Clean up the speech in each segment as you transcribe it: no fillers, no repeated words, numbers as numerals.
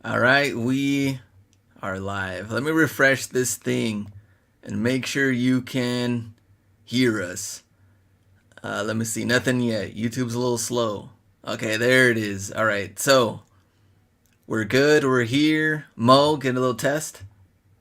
All right, we are live. Let me refresh this thing and make sure you can hear us. Let me see. Nothing yet. YouTube's a little slow. Okay, there it is. All right, so we're good. We're here. Mo, get a little test.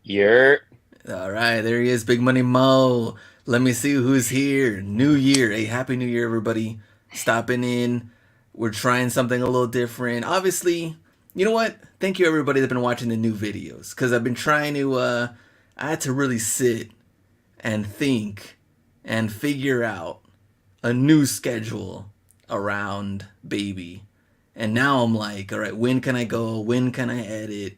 You're All right, there he is. Big Money Mo. Let me see who's here. New Year. Hey, Happy New Year, everybody. Stopping in. We're trying something a little different. Obviously, you know what? Thank you, everybody that's been watching the new videos. Because I've been trying to, I had to really sit and think and figure out a new schedule around baby. And now I'm like, all right, when can I go? When can I edit?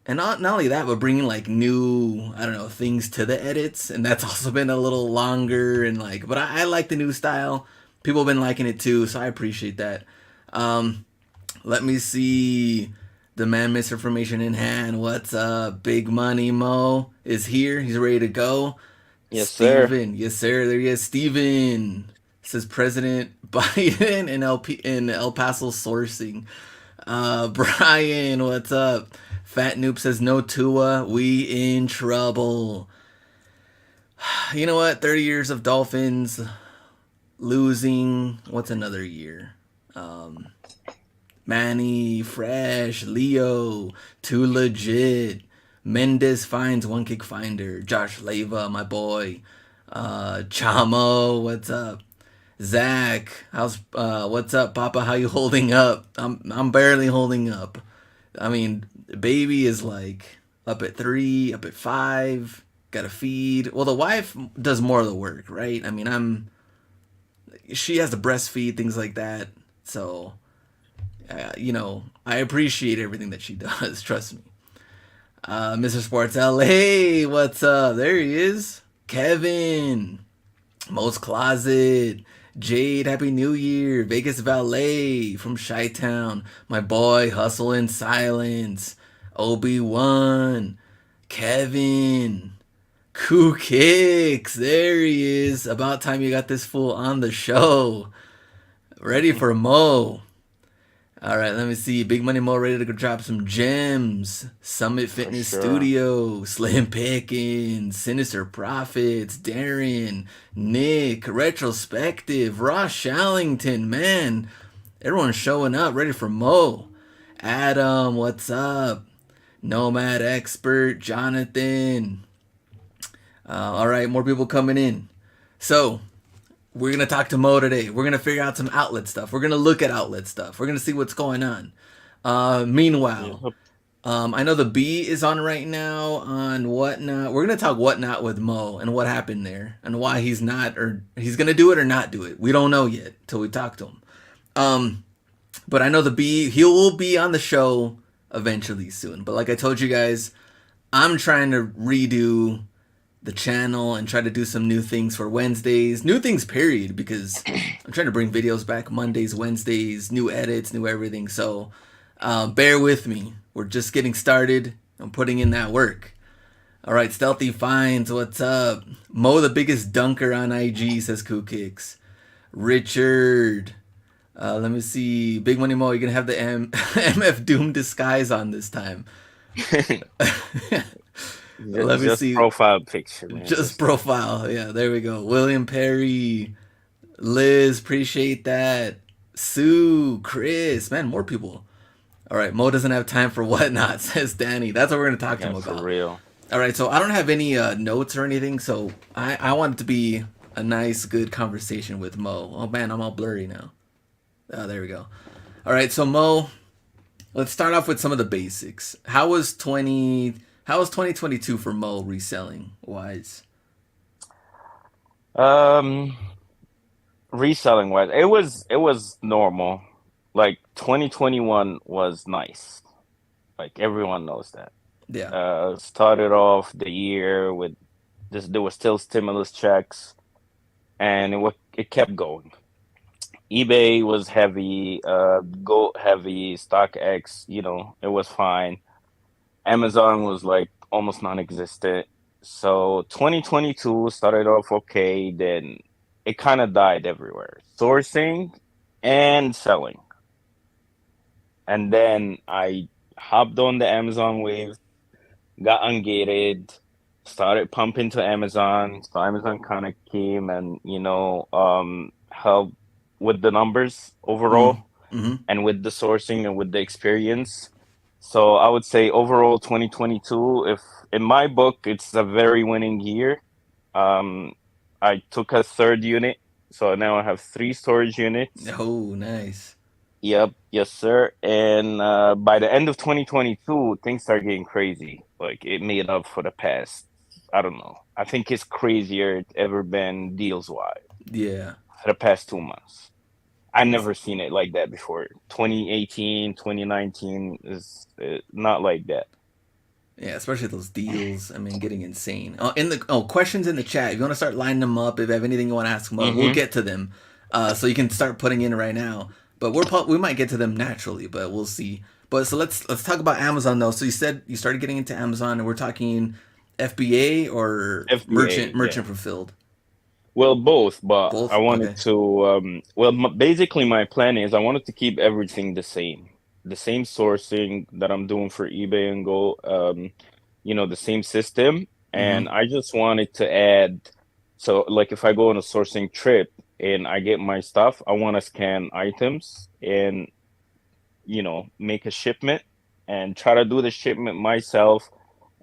And not only that, but bringing like new, I don't know, things to the edits. And that's also been a little longer. And like, but I like the new style. People have been liking it too. So I appreciate that. Um, Let me see. The man misinformation in hand. What's up? Big Money Mo is here. He's ready to go. yes, sir. Steven. Yes, sir. There he is. Steven. Says President Biden in El Paso sourcing. Brian, what's up? Fat Noob says no Tua. We in trouble. You know what? 30 years of Dolphins losing. What's another year? Um, Manny, Fresh, Leo, Too Legit, Mendez finds one kick finder, Josh Leva, my boy, Chamo, what's up? Zach, how's what's up, Papa? How you holding up? I'm barely holding up. I mean, baby is like up at 3, up at 5. Got to feed. Well, the wife does more of the work, right? I mean, she has to breastfeed things like that. So I appreciate everything that she does. Trust me. Mr. Sports LA, what's up? There he is. Kevin, Most Closet, Jade, Happy New Year, Vegas Valet from Chi Town, my boy, Hustle in Silence, Obi-Wan, Kevin, Koo Kicks, there he is. About time you got this fool on the show. Ready for Mo. All right, let me see. Big Money Mo ready to go drop some gems. Summit For Fitness sure. Studio, Slim Pickens, Sinister Profits, Darren, Nick, Retrospective, Ross Shallington. Man, everyone's showing up, ready for Mo. Adam, what's up? Nomad Expert, Jonathan. All right, more people coming in. So, we're gonna talk to Mo today. We're gonna figure out some outlet stuff. We're gonna look at outlet stuff. We're gonna see what's going on. Meanwhile, Yep. I know the B is on right now on whatnot. We're gonna talk whatnot with Mo and what happened there and why he's not or he's gonna do it or not do it. We don't know yet till we talk to him. Um, but I know the B he will be on the show eventually soon. But like I told you guys, I'm trying to redo the channel and try to do some new things for Wednesdays. New things, period, because I'm trying to bring videos back Mondays, Wednesdays, new edits, new everything. So bear with me. We're just getting started. I'm putting in that work. All right, Stealthy Finds, what's up? Mo, the biggest dunker on IG, says Koo Kicks. Richard, let me see. Big Money Mo, you're going to have the MF Doom disguise on this time. Let me Just see. profile picture, man. Just Just profile. Yeah, there we go. William Perry, Liz, appreciate that. Sue, Chris, man, more people. All right, Mo doesn't have time for whatnot, says Danny. That's what we're gonna talk to yeah, him for about. real. All right, so I don't have any notes or anything, so I want it to be a nice, good conversation with Mo. Oh man, I'm all blurry now. Oh, there we go. All right, so Mo, let's start off with some of the basics. How was 2022 for Mo reselling wise? Um, Reselling wise, it was normal. Like 2021 was nice. Like everyone knows that. Yeah. Started off the year with this. There was still stimulus checks, and it kept going. eBay was heavy, Goat heavy, StockX, it was fine. Amazon was like almost non-existent. So 2022 started off okay, then it kind of died everywhere. Sourcing and selling. And then I hopped on the Amazon wave, got ungated, started pumping to Amazon. So Amazon kind of came and, helped with the numbers overall Mm. Mm-hmm. and with the sourcing and with the experience. So I would say overall 2022, if in my book, it's a very winning year. Um, I took a third unit, so now I have three storage units. Oh, nice. Yep, yes, sir. And by the end of 2022, things start getting crazy. Like it made up for the past, I don't know. I think it's crazier it's ever been deals wise Yeah. for the past 2 months. I never seen it like that before. 2018, 2019 is not like that. Yeah, especially those deals. I mean, getting insane. Questions in the chat. If you want to start lining them up, if you have anything you want to ask them about, we'll Mm-hmm. get to them. So you can start putting in right now. But we might get to them naturally, but we'll see. But so let's talk about Amazon though. So you said you started getting into Amazon, and we're talking FBA or FBA, merchant yeah. fulfilled. Well, both, but I Both. wanted Okay. to, basically my plan is I wanted to keep everything the same sourcing that I'm doing for eBay and Go, the same system. Mm-hmm. And I just wanted to add, so like if I go on a sourcing trip and I get my stuff, I want to scan items and, make a shipment and try to do the shipment myself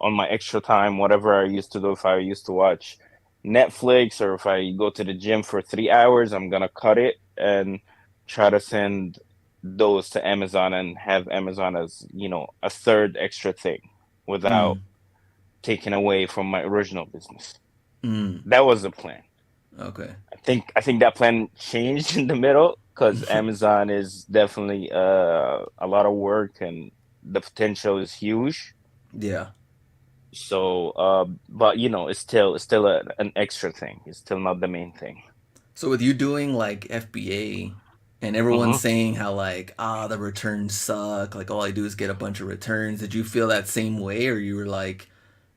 on my extra time, whatever I used to do. If I used to watch Netflix or if I go to the gym for 3 hours, I'm gonna cut it and try to send those to Amazon and have Amazon as, a third extra thing without Mm. taking away from my original business. Mm. That was the plan. Okay. I think that plan changed in the middle because Amazon is definitely a lot of work and the potential is huge. Yeah. So, but it's still an extra thing. It's still not the main thing. So with you doing like FBA and everyone Hmm. saying how like the returns suck, like all I do is get a bunch of returns, did you feel that same way, or you were like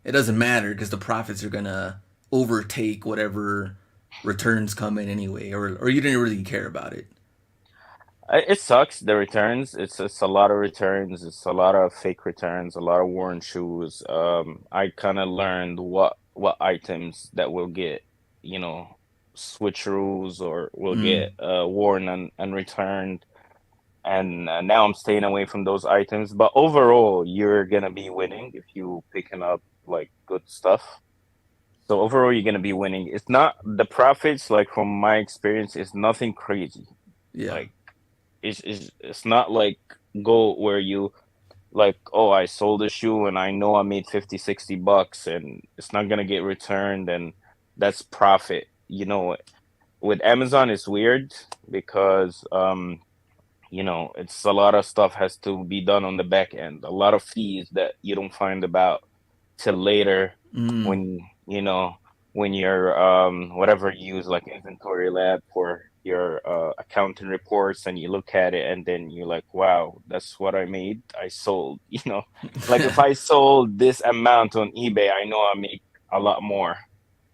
it doesn't matter because the profits are gonna overtake whatever returns come in anyway, or you didn't really care about it? It sucks the returns. It's a lot of returns. It's a lot of fake returns. A lot of worn shoes. I kind of learned what items that will get you know switcheroos or will Mm. get worn and returned. And now I'm staying away from those items. But overall, you're gonna be winning if you picking up like good stuff. So overall, you're gonna be winning. It's not the profits, like from my experience, is nothing crazy. Yeah. Like it's not like go where you like, oh, I sold a shoe and I know I made 50, $60 and it's not gonna get returned and that's profit. With Amazon it's weird because it's a lot of stuff has to be done on the back end. A lot of fees that you don't find about till later Mm. when when you're whatever you use like inventory lab for your accounting reports and you look at it and then you're like, wow, that's what I made. I sold, like if I sold this amount on eBay, I know I make a lot more.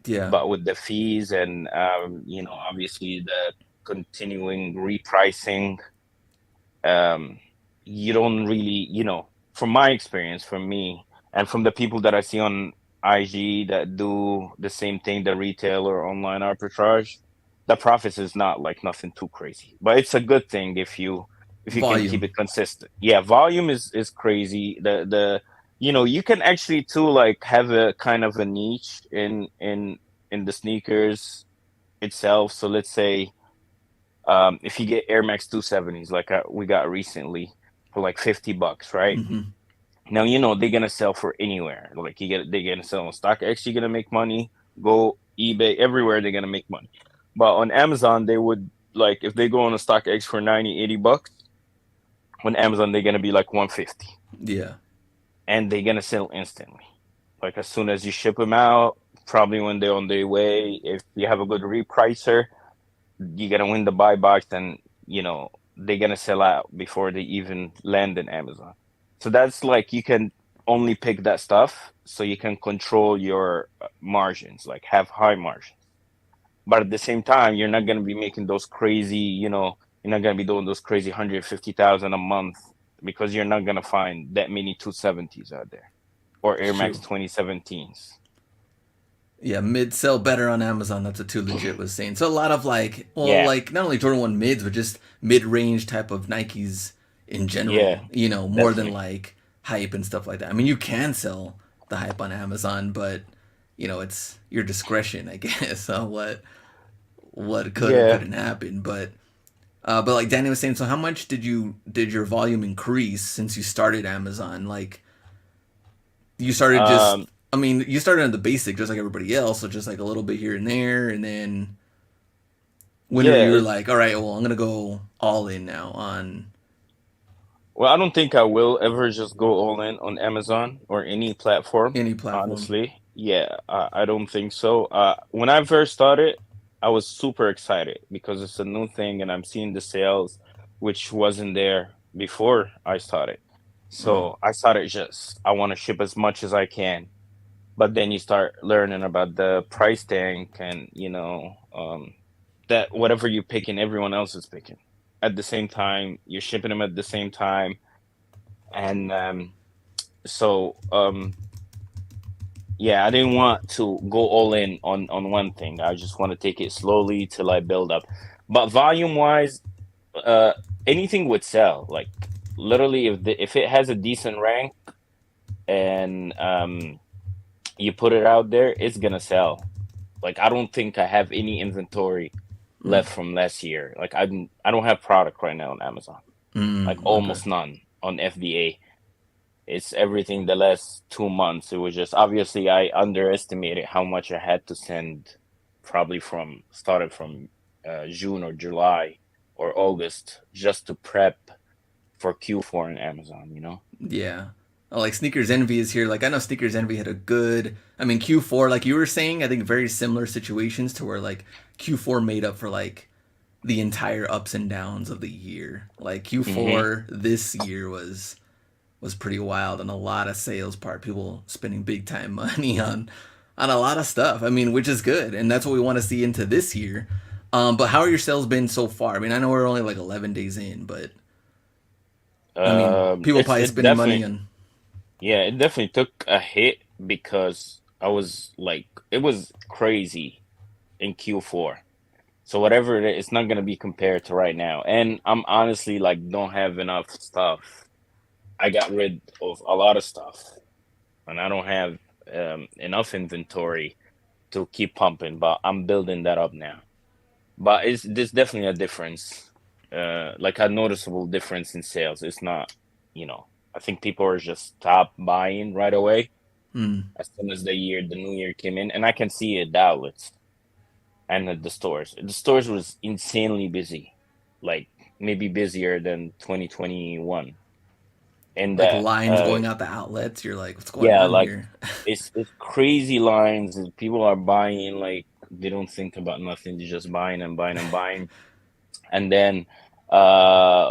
Yeah. But with the fees and obviously the continuing repricing, um, you don't really, from my experience, from me, and from the people that I see on IG that do the same thing, the retail or online arbitrage, the profits is not like nothing too crazy. But it's a good thing if you can keep Volume. it consistent. Yeah, volume is crazy. You can actually too like have a kind of a niche in the sneakers itself. So let's say if you get Air Max 270s like we got recently for like $50, right? Mm-hmm. Now they're gonna sell for anywhere. Like they're gonna sell on StockX, you're gonna make money. Go eBay, everywhere they're gonna make money. But on Amazon, they would like if they go on a StockX for 90, $80, on Amazon they're gonna be like 150, Yeah. and they're gonna sell instantly. Like as soon as you ship them out, probably when they're on their way. If you have a good repricer, you're gonna win the buy box and they're gonna sell out before they even land in Amazon. So that's like you can only pick that stuff so you can control your margins, like have high margins. But at the same time, you're not gonna be making those crazy, you're not gonna be doing those crazy 150,000 a month because you're not gonna find that many 270s out there or It's Air Max true. 2017s. Yeah, mids sell better on Amazon. That's what Too Legit was saying. So a lot of like, well, Yeah, like not only Jordan 1 mids, but just mid range type of Nikes in yeah, general, more than definitely. like hype and stuff like that. I mean, you can sell the hype on Amazon, but, it's your discretion, I guess, on what could or Yeah. couldn't happen. But like Danny was saying, so how much did your volume increase since you started Amazon? Like you started Um, just, I mean, you started on the basic just like everybody else, so just like a little bit here and there, and then when are yeah, you it's like, all right, well, I'm gonna go all in now on well, I don't think I will ever just go all in on Amazon or any platform, any platform? honestly. Yeah, I don't think so. When I first started, I was super excited because it's a new thing and I'm seeing the sales, which wasn't there before I started. So I started just, I want to ship as much as I can. But then you start learning about the price tank and, that whatever you're picking, everyone else is picking at the same time. You're shipping them at the same time, and so yeah, I didn't want to go all in on one thing. I just want to take it slowly till I build up. But volume wise, uh, anything would sell. Like literally, if it has a decent rank and you put it out there, it's gonna sell. Like I don't think I have any inventory left from last year. Like I don't have product right now on Amazon. Like Okay. almost none on FBA. It's everything the last 2 months. It was just obviously I underestimated how much I had to send, probably from started from June or July or August just to prep for Q4 in Amazon, you know? Yeah. Oh, like Sneakers Envy is here. Like I know Sneakers Envy had a good. I mean Q4, like you were saying, I think very similar situations to where like Q4 made up for like the entire ups and downs of the year. Like Hmm. Q4 this year was pretty wild and a lot of sales part. People spending big time money on a lot of stuff. I mean, which is good, and that's what we want to see into this year. But how are your sales been so far? I mean, I know we're only like 11 days in, but I mean, people It's probably it spending money definitely on. yeah, it definitely took a hit because I was like it was crazy in Q4. So whatever it is, it's not gonna be compared to right now. And I'm honestly like don't have enough stuff. I got rid of a lot of stuff, and I don't have enough inventory to keep pumping. But I'm building that up now. But it's there's definitely a difference, like a noticeable difference in sales. It's not, you know, I think people are just stop buying right away as soon as the new year came in, and I can see it at the outlets and at the stores. The stores was insanely busy, like maybe busier than 2021. And Like that, lines going out the outlets. You're like, what's going yeah, on like here? it's crazy lines. And people are buying like they don't think about nothing. They're just buying and buying and buying. And then,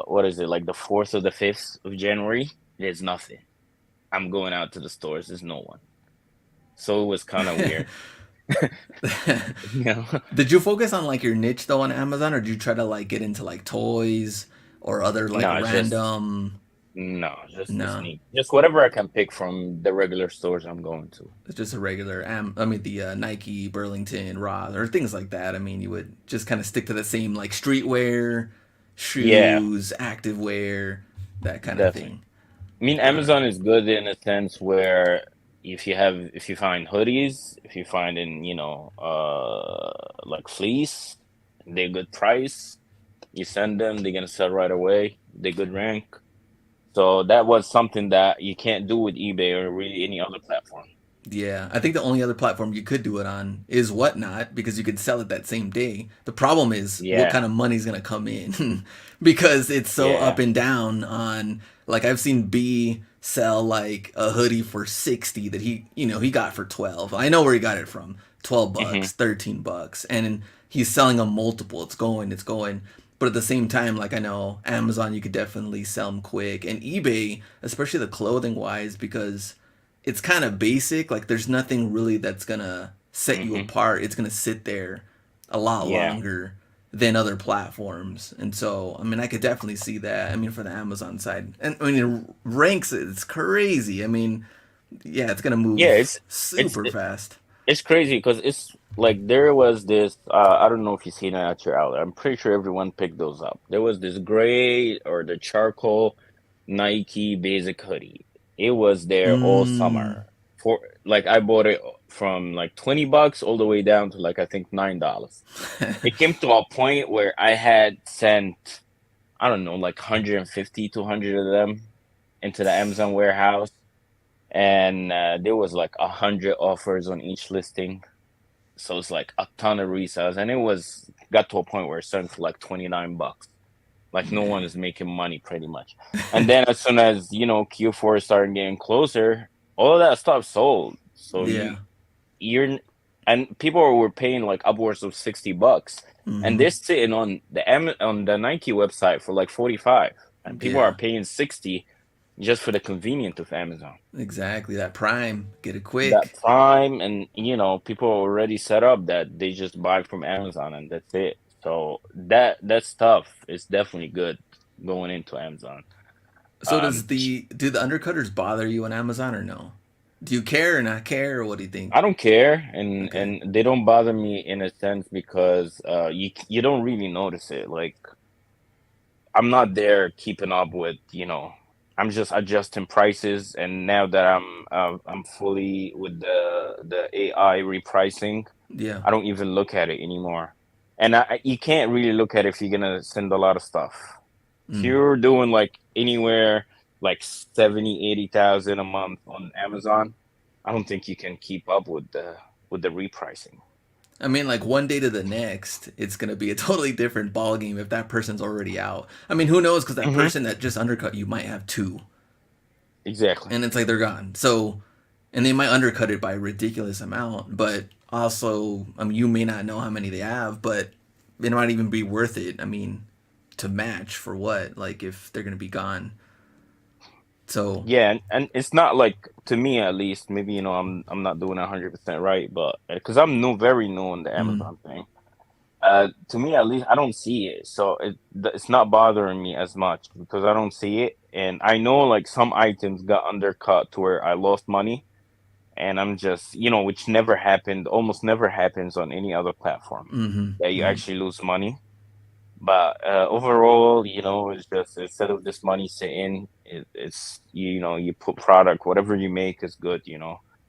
what is it like the 4th or the 5th of January? There's nothing. I'm going out to the stores. There's no one. So it was kind of weird, you know. Did you focus on like your niche though on Amazon, or did you try to like get into like toys or other like No, it's just random? no, just the No, sneak, just whatever I can pick from the regular stores I'm going to. it's just a regular. I mean, the Nike, Burlington, Ross, or things like that. I mean, you would just kind of stick to the same like streetwear, Yeah, shoes, activewear, that kind of definitely. thing. I mean, All right. Amazon is good in a sense where if you find hoodies, if you find in, like fleece, they're good price. You send them, they're gonna sell right away. They're good rank. So that was something that you can't do with eBay or really any other platform. Yeah, I think the only other platform you could do it on is Whatnot because you could sell it that same day. The problem is what Yeah, kind of money's gonna come in because it's so up yeah. and down on like I've seen B sell like a hoodie for 60 that he got for 12. I know where he got it from. 12 Hmm. bucks, $13, and he's selling a multiple. It's going. But at the same time, like I know Amazon, you could definitely sell them quick, and eBay, especially the clothing wise, because it's kind of basic. Like there's nothing really that's gonna set you Hmm. apart. It's gonna sit there a lot Yeah. longer than other platforms. And so, I mean, I could definitely see that. I mean, for the Amazon side, and I mean, it ranks it's crazy. I mean, yeah, it's gonna Yeah, move it's super fast. it's crazy because it's like there was this I don't know if you've seen it at your outlet. I'm pretty sure everyone picked those up. There was this gray or the charcoal Nike basic hoodie. It was there all Mm. summer. For like I bought it from like $20 all the way down to like I think $9. It came to a point where I had sent I don't know like 150 200 of them into the Amazon warehouse, and there was like 100 offers on each listing, so it's like a ton of resales, and it was got to a point where it's selling for like $29. Like no one Man. is making money pretty much. And then as soon as Q4 started getting closer, all of that stuff sold. So Yeah. you're and people were paying like upwards of $60, and Mm-hmm. they're sitting on on the Nike website for like 45, and people are Yeah. paying 60 just for the convenience of Amazon. Exactly. That Prime. Get it That quick. Prime, and people are already set up that they just buy from Amazon and that's it. So that stuff is definitely good going into Amazon. So Um, does the do the undercutters bother you on Amazon or no? Do you care or not care, or what do you I think? don't care, and Okay. they don't bother me in a sense because you don't really notice it. Like I'm not there keeping up with, I'm just adjusting prices, and now that I'm fully with the AI repricing, Yeah. I don't even look at it anymore. And you can't really look at it if you're gonna send a lot of stuff. If Mm. you're doing like anywhere like 70, 80,000 a month on Amazon, I don't think you can keep up with the repricing. I mean, like one day to the next, it's gonna be a totally different ball game if that person's already out. I mean, who knows? Because that Hmm. person that just undercut you might have two, Exactly. and it's like they're gone. So, and they might undercut it by a ridiculous amount, but also, I mean, you may not know how many they have, but it might even be worth it. I mean, to match for what? Like if they're gonna be gone. So, Yeah, and it's not like, to me at least, maybe I'm not doing 100% right, but because I'm new, very new on the mm, Amazon thing. To me at least, I don't see it, so it's not bothering me as much because I don't see it, and I know like some items got undercut to where I lost money, and I'm just which never happened, almost never happens on any other platform mm-hmm, that you mm, actually lose money. But overall, it's just instead of this money sitting, it's you put product, whatever you make is good.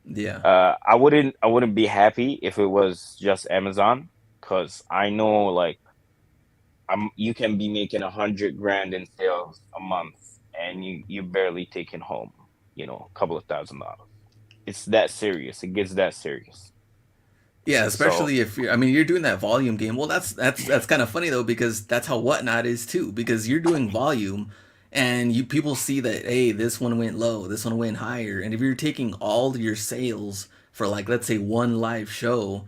yeah. I wouldn't be happy if it was just Amazon, because I know like you can be making 100 grand in sales a month, and you barely taking home a couple of $1,000. It's that serious. It gets that serious. Yeah, So. especially if you're. I mean, you're doing that volume game. Well, that's kind of funny though because that's how Whatnot is too. Because you're doing volume, and you people see that hey, this one went low, this one went higher, and if you're taking all your sales for like let's say one live show,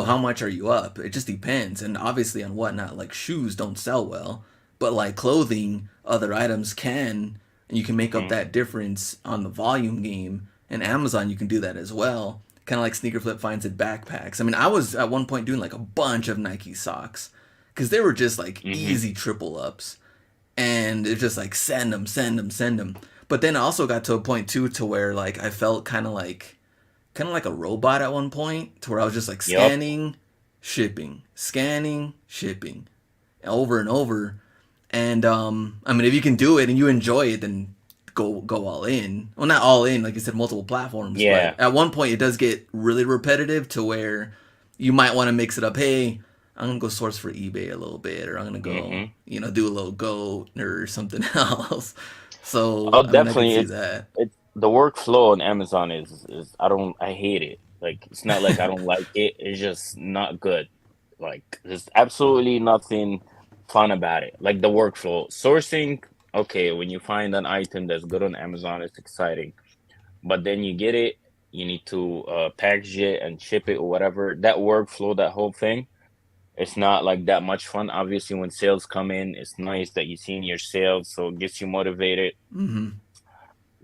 how much are you up? It just depends, and obviously on Whatnot, like shoes don't sell well, but like clothing, other items can, and you can make up Mhm. that difference on the volume game. And Amazon, you can do that as well, kind of like Sneaker Flip finds it backpacks. I mean, I was at one point doing like a bunch of Nike socks because they were just like Mhm. easy triple ups, and it's just like send them, send them, send them. But then I also got to a point too to where like I felt kind of like a robot at one point to where I was just like Yep. scanning, shipping, over and over. And I mean, if you can do it and you enjoy it, then go all in. Well, not all in, like you said, multiple platforms. But Yeah. at one point, it does get really repetitive to where you might want to mix it up. Hey, I'm gonna go source for eBay a little bit, or I'm gonna go, Mhm. do a little goat or something else. So Oh, I mean, I could definitely. see It's that. it's the workflow on Amazon is I hate it. Like it's not like I don't like it. It's just not good. Like there's absolutely nothing fun about it. Like the workflow, sourcing. Okay, when you find an item that's good on Amazon, it's exciting. But then you get it, you need to package it and ship it or whatever. That workflow, that whole thing, it's not like that much fun. Obviously, when sales come in, it's nice that you're seeing your sales, so it gets you motivated. Hmm.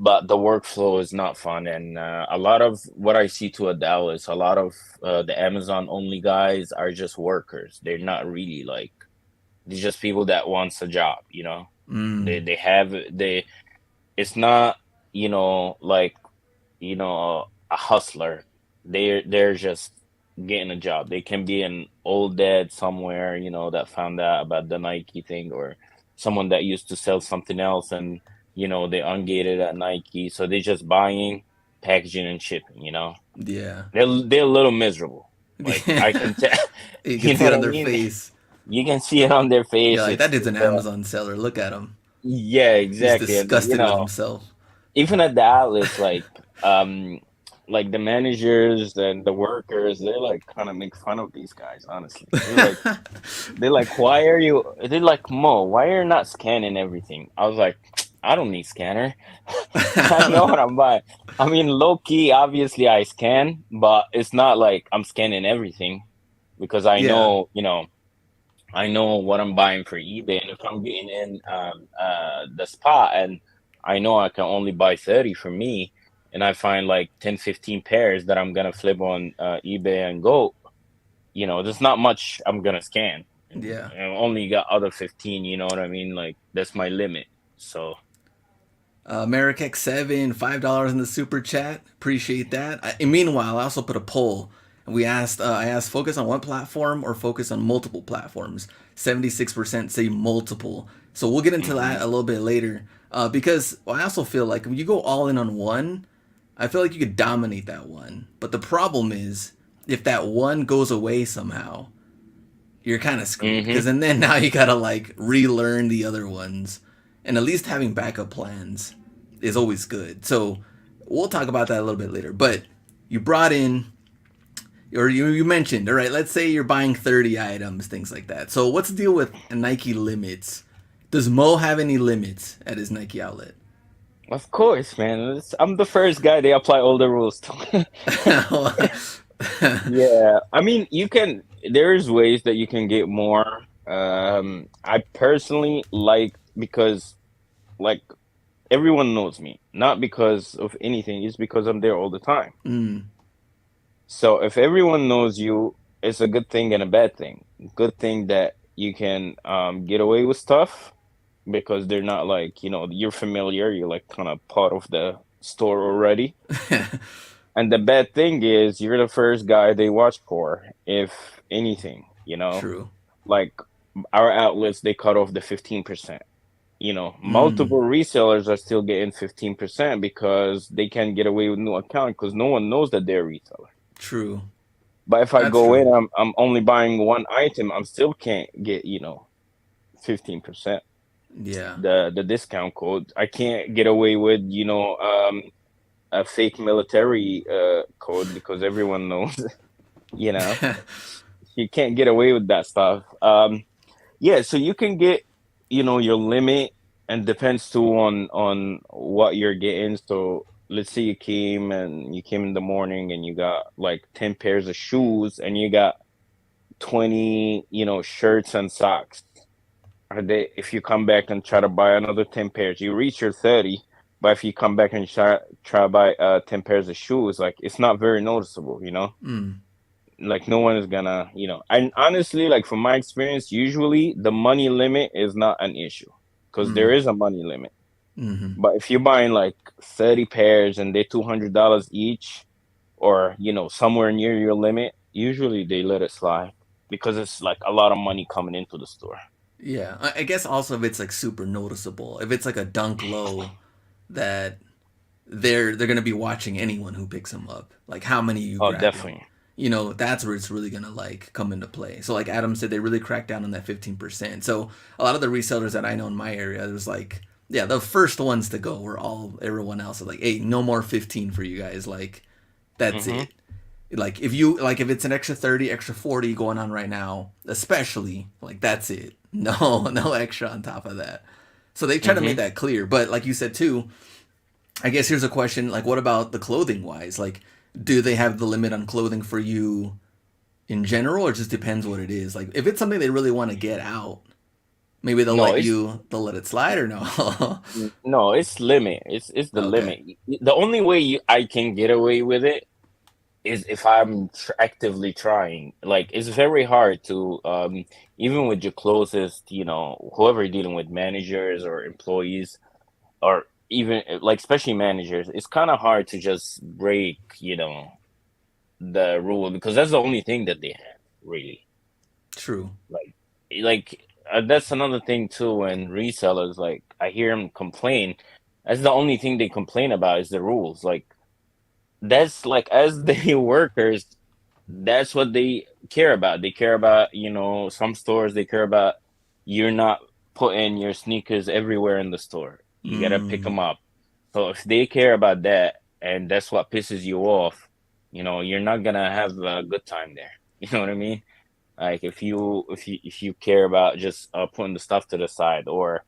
but the workflow is not fun. And a lot of what I see to Adele is a lot of the Amazon only guys are just workers. They're not really like, they're just people that wants a job, you know. Mm, They have they It's not, like, a hustler. They're just getting a job. They can be an old dad somewhere, that found out about the Nike thing, or someone that used to sell something else, and they ungated at Nike, so they're just buying, packaging, and shipping. yeah. They're a little miserable. Like, I can tell, You can you see know it what on I their mean? face. You can see it on their Yeah, face. like It's that dude's an Amazon seller. Look at him. Yeah, He's exactly. And disgusted with himself. even at the outlets, like the managers and the workers, they're like kind of make fun of these guys, honestly. They're like, why are you, they're like, Mo, why are you not scanning everything? I was like, I don't need scanner. I know what I'm buying. I mean, low key, obviously I scan, but it's not like I'm scanning everything, because Yeah, I know what I'm buying for eBay, and if I'm getting in the spot, and I know I can only buy 30 for me, and I find like 10, 15 pairs that I'm gonna flip on eBay and go, there's not much I'm gonna scan, and yeah. I only got other 15. You know what I mean? Like, that's my limit. So, Merrick X7, $5 in the super chat. Appreciate that. And meanwhile, I also put a poll. I asked, focus on one platform or focus on multiple platforms. 76% say multiple. So we'll get into hmm that a little bit later. Because I also feel like when you go all in on one, I feel like you could dominate that one. But the problem is, if that one goes away somehow, you're kind of screwed. hmm Because and then now you gotta like relearn the other ones. And at least having backup plans is always good. So we'll talk about that a little bit later. But you brought in, or you mentioned, all right, let's say you're buying 30 items, things like that. So what's the deal with Nike limits? Does Mo have any limits at his Nike outlet? of course, man. I'm the first guy they apply all the rules to. Yeah, I mean, there's ways that you can get more. I personally like, because, like, everyone knows me, not because of anything, it's because I'm there all the time. Mm, So if everyone knows you, it's a good thing and a bad thing. Good thing that you can get away with stuff, because they're not like, you're familiar, you're like kind of part of the store already. And the bad thing is, you're the first guy they watch for, if anything, true. like our outlets, they cut off the 15%. Mm, Multiple resellers are still getting 15% because they can't get away with new account, because no one knows that they're a reseller. true. But if I That's go true. in, I'm only buying one item, I'm still can't get, 15%. Yeah. The discount code. I can't get away with, a fake military code, because everyone knows, you know. You can't get away with that stuff. Yeah, so you can get, your limit, and depends too on what you're getting. So let's say you came in the morning, and you got like 10 pairs of shoes, and you got 20, shirts and socks. If you come back and try to buy another 10 pairs, you reach your 30, but if you come back and try to buy 10 pairs of shoes, like, it's not very noticeable. Mm, Like, no one is gonna, and honestly, like, from my experience, usually the money limit is not an issue, because there mm, is a money limit. mm-hmm. But if you're buying like 30 pairs and they're $200 each, or somewhere near your limit, usually they let it slide, because it's like a lot of money coming into the store. Yeah, I guess also if it's like super noticeable, if it's like a dunk low, that they're gonna be watching anyone who picks them up, like how many you Oh, grabbing. definitely. That's where it's really gonna like come into play. So like Adam said, they really cracked down on that 15%. So a lot of the resellers that I know in my area, there's like, yeah, the first ones to go were all everyone else is like, hey, no more 15 for you guys. Like that's hmm it. Like if it's an extra 30, extra 40 going on right now, especially like that's it. No, no extra on top of that. So they try to make hmm that clear. But like you said too, I guess here's a question: like, what about the clothing wise? Like, do they have the limit on clothing for you in general, or it just depends what it is? Like, if it's something they really want to get out, Maybe No, they'll let it slide or no? no, it's limit. It's the Okay. limit. The only way I can get away with it is if I'm actively trying. Like it's very hard to even with your closest, whoever you're dealing with, managers or employees, or even like especially managers, it's kind of hard to just break, the rule because that's the only thing that they have, really. True. Like that's another thing too. When resellers, like I hear them complain, that's the only thing they complain about is the rules. Like that's like as the workers, that's what they care about. They care about, some stores they care about you're not putting your sneakers everywhere in the store. You gotta pick Mm. them up. So if they care about that and that's what pisses you off, you're not gonna have a good time there. You know what I mean? Like if you care about just putting the stuff to the side, or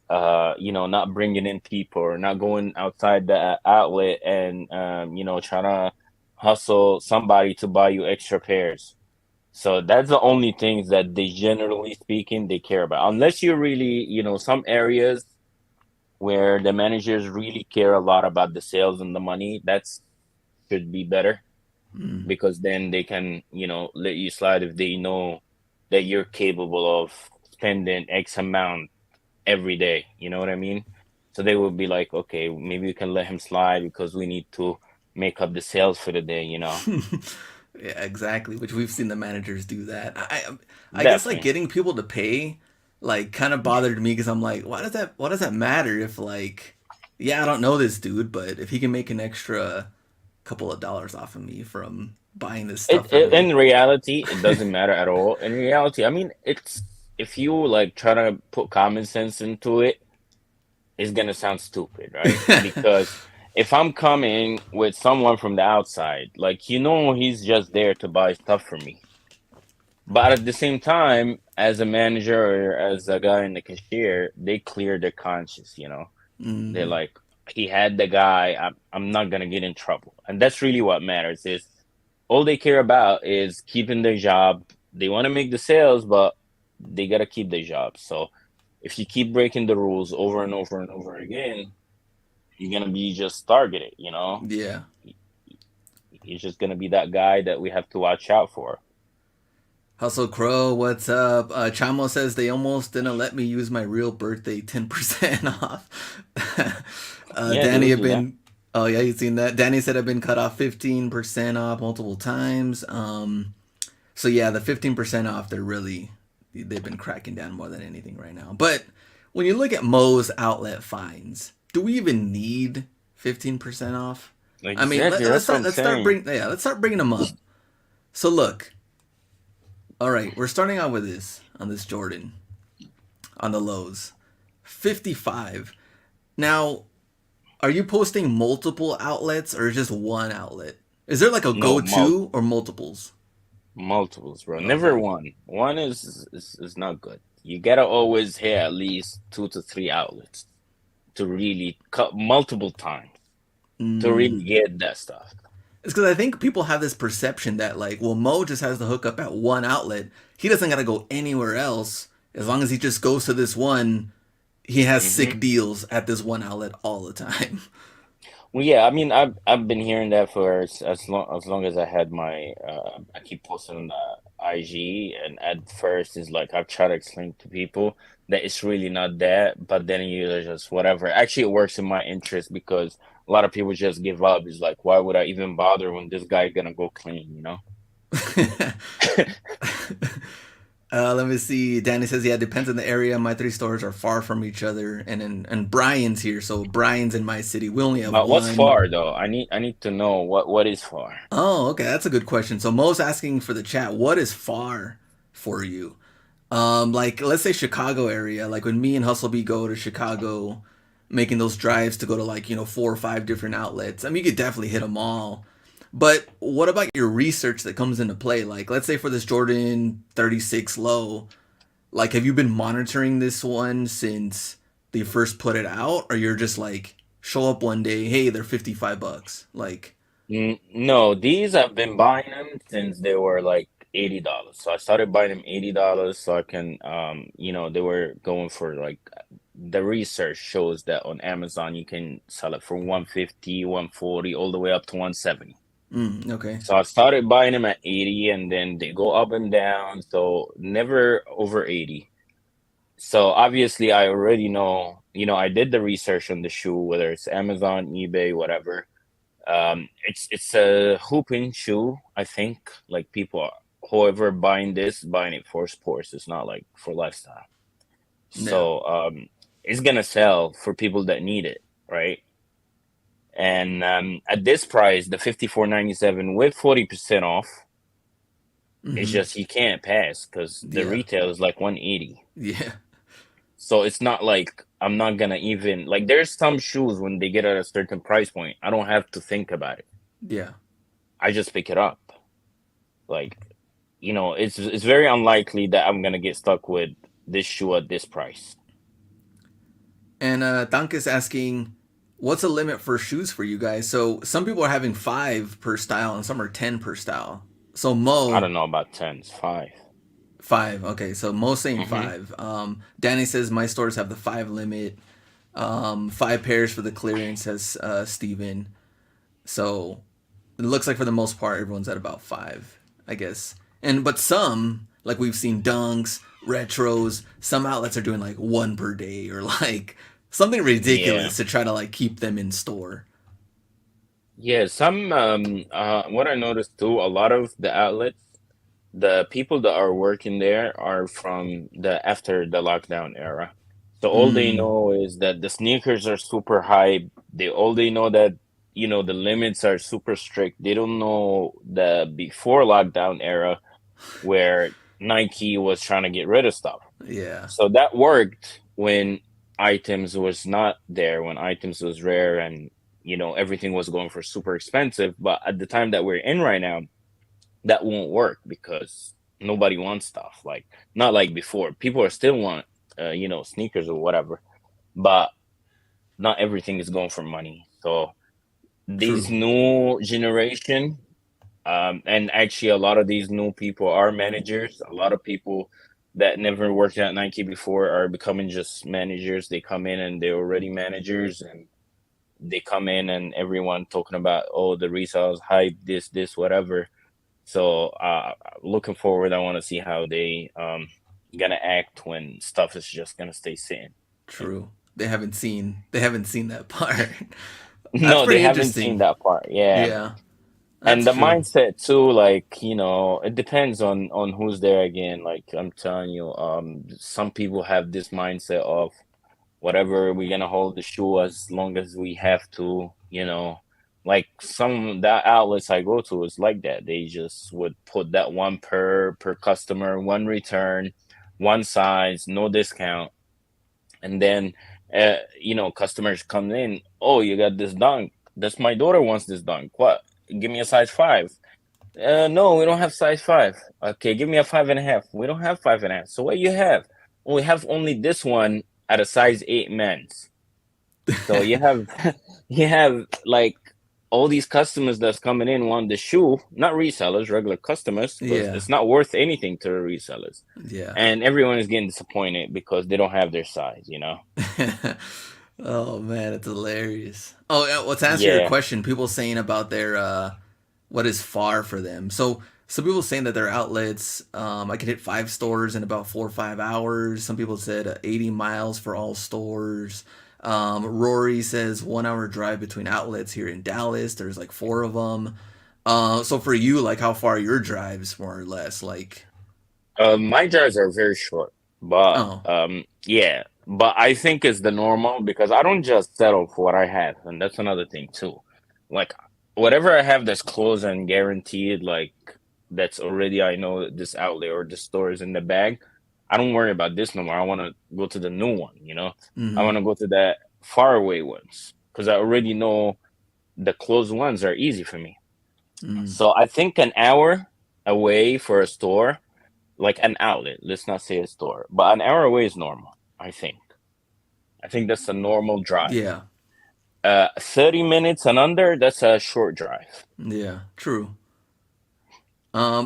not bringing in people, or not going outside the outlet and trying to hustle somebody to buy you extra pairs. So that's the only things that they generally speaking they care about. Unless you really, some areas where the managers really care a lot about the sales and the money, that's should be better Mm. because then they can, let you slide if they know that you're capable of spending X amount every day. You know what I mean? So they will be like, okay, maybe we can let him slide because we need to make up the sales for the day. Yeah, exactly. Which we've seen the managers do that. I guess like Definitely. getting people to pay, like, kind of bothered me because I'm like, why does that matter if like, yeah, I don't know this dude, but if he can make an extra couple of dollars off of me from buying this stuff In every. reality, it doesn't matter at all. In reality, I mean, it's if you like try to put common sense into it, it's gonna sound stupid, right? Because if I'm coming with someone from the outside, like he's just there to buy stuff from me. But at the same time, as a manager or as a guy in the cashier, they clear their conscience. They're Mm. like, he had the guy, I'm not gonna get in trouble. And that's really what matters is all they care about is keeping their job. They want to make the sales, but they gotta keep their job. So if you keep breaking the rules over and over and over again, you're gonna be just targeted. Yeah. He's just gonna be that guy that we have to watch out for. Hustle Crow, what's up? Chamo says they almost didn't let me use my real birthday 10% off. Yeah, they Danny will had do that. been, oh yeah, you seen that? Danny said I've been cut off 15% off multiple times. So yeah, the 15% off, they've been cracking down more than anything right now. But when you look at Moe's outlet fines, do we even need 15% off? I mean, Exactly, that's what I'm saying. let's start bringing them up. So look, all right, we're starting out with this on this Jordan on the lows, 55. Now, are you posting multiple outlets or just one outlet? Is there like a No, go-to or multiples? multiples, bro. Never Okay. one. One is not good. You gotta always hit at least 2 to 3 outlets to really cut multiple times to really get that stuff. It's because I think people have this perception that like, well, Mo just has the hookup at one outlet. He doesn't gotta go anywhere else. As long as he just goes to this one, he has sick hmm deals at this one outlet all the time. Well, yeah, I mean, I've been hearing that for as long as I had my I keep posting on the IG, and at first it's like I've tried to explain to people that it's really not that, but then you just whatever. Actually, it works in my interest because a lot of people just give up. It's like, why would I even bother when this guy gonna go clean? Let me see. Danny says, yeah, it depends on the area. My three stores are far from each other, and Brian's here, so Brian's in my city. We only have What's one. far though? I need to know what is far. Oh, okay, that's a good question. So Mo's asking for the chat. What is far for you? Like let's say Chicago area. Like when me and Hustlebee go to Chicago, making those drives to go to like 4 or 5 different outlets. I mean, you could definitely hit them all. But what about your research that comes into play? Like let's say for this Jordan 36 low, like, have you been monitoring this one since they first put it out, or you're just like show up one day, hey, they're $55, like, No, these I've been buying them since they were like $80. So I started buying them $80 so I can they were going for like the research shows that on Amazon you can sell it for 150, 140, all the way up to 170. Okay. So I started buying them at 80 and then they go up and down, so never over 80. So obviously I already know, I did the research on the shoe, whether it's Amazon, eBay, whatever. It's a hooping shoe, I think. Like whoever buying it for sports, it's not like for lifestyle. Yeah. So it's gonna sell for people that need it, right? And at this price, the 54.97 with 40% off, it's Mm-hmm. just you can't pass because the Yeah. retail is like 180. Yeah. So it's not like I'm not gonna even like there's some shoes when they get at a certain price point, I don't have to think about it. Yeah. I just pick it up. Like, it's very unlikely that I'm gonna get stuck with this shoe at this price. And Dank is asking, what's the limit for shoes for you guys? So some people are having 5 per style and some are 10 per style. So I Mo, don't know about tens, 5. 5. Okay, so Mo's saying Mm-hmm. 5. Danny says my stores have the 5 limit. 5 pairs for the clearance, says Steven. So it looks like for the most part everyone's at about 5, I guess. But some, like we've seen dunks, retros, some outlets are doing like 1 per day or like something Yeah. ridiculous to try to like keep them in store. Yeah, some what I noticed too, a lot of the outlets, the people that are working there are from the after the lockdown era. So all they Mm, know is that the sneakers are super high. They know that, the limits are super strict. They don't know the before lockdown era where Nike was trying to get rid of stuff. yeah, So that worked when items was not there, when items was rare and everything was going for super expensive. But at the time that we're in right now, that won't work because nobody wants stuff. Like not like before. People are still want sneakers or whatever, but not everything is going for money. So these true. new generation, and actually, a lot of these new people are managers. A lot of people that never worked at Nike before are becoming just managers. They come in and they're already managers, and they come in and everyone talking about, oh, the resales hype, this, whatever. So, looking forward, I want to see how they gonna act when stuff is just gonna stay sitting. True. They haven't seen that part. That's No, they pretty haven't seen interesting. that part. Yeah. Yeah, And that's the true. mindset too, like, it depends on who's there again. Like I'm telling you, some people have this mindset of whatever, we're gonna hold the shoe as long as we have to. Like some that outlets I go to is like that. They just would put that one per customer, one return, one size, no discount. And then customers come in, oh, you got this dunk. That's my daughter wants this dunk. What? Give me a size 5. No, we don't have size 5. Okay, give me a 5.5. We don't have 5.5. So what you have? Well, we have only this one at a size 8 men's. So you have you have like all these customers that's coming in want the shoe, not resellers, regular customers, because Yeah, it's not worth anything to the resellers. yeah. And everyone is getting disappointed because they don't have their size. Oh man, it's hilarious. Oh, yeah, well, to answer your Yeah. question, people saying about their what is far for them. So some people saying that their outlets, I could hit 5 stores in about 4 or 5 hours. Some people said 80 miles for all stores. Rory says 1 hour drive between outlets here in Dallas. There's like 4 of them. So for you, like how far are your drives, more or less? Like, My drives are very short, but oh, yeah, but I think it's the normal because I don't just settle for what I have, and that's another thing too. Like whatever I have that's closed and guaranteed, like that's already I know this outlet or this store is in the bag. I don't worry about this no more. I want to go to the new one. I mm-hmm, want to go to that far away ones because I already know the closed ones are easy for me. mm, So I think an hour away for a store like an outlet. Let's not say a store, but an hour away is normal. I think. I think that's a normal drive. yeah, 30 minutes and under, that's a short drive. yeah, true.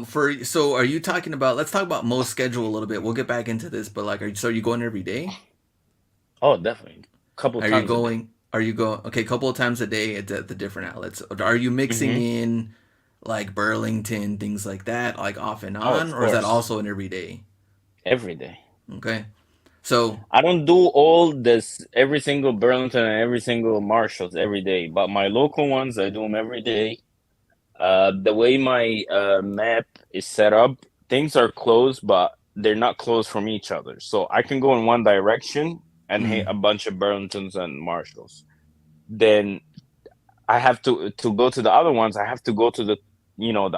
For so are you talking about? Let's talk about Mo's schedule a little bit. We'll get back into this, but like, are you going every day? Oh, definitely. Couple times a day. Are you going? Okay, a couple of times a day at the different outlets. Are you mixing Hmm. in like Burlington things like that, like off and Oh, on, of or is that course. also an every day? Every day. Okay, so I don't do all this, every single Burlington and every single Marshalls every day, but my local ones, I do them every day. The way my map is set up, things are closed, but they're not closed from each other. So I can go in one direction and hit mm, a bunch of Burlingtons and Marshalls. Then I have to go to the other ones. I have to go to the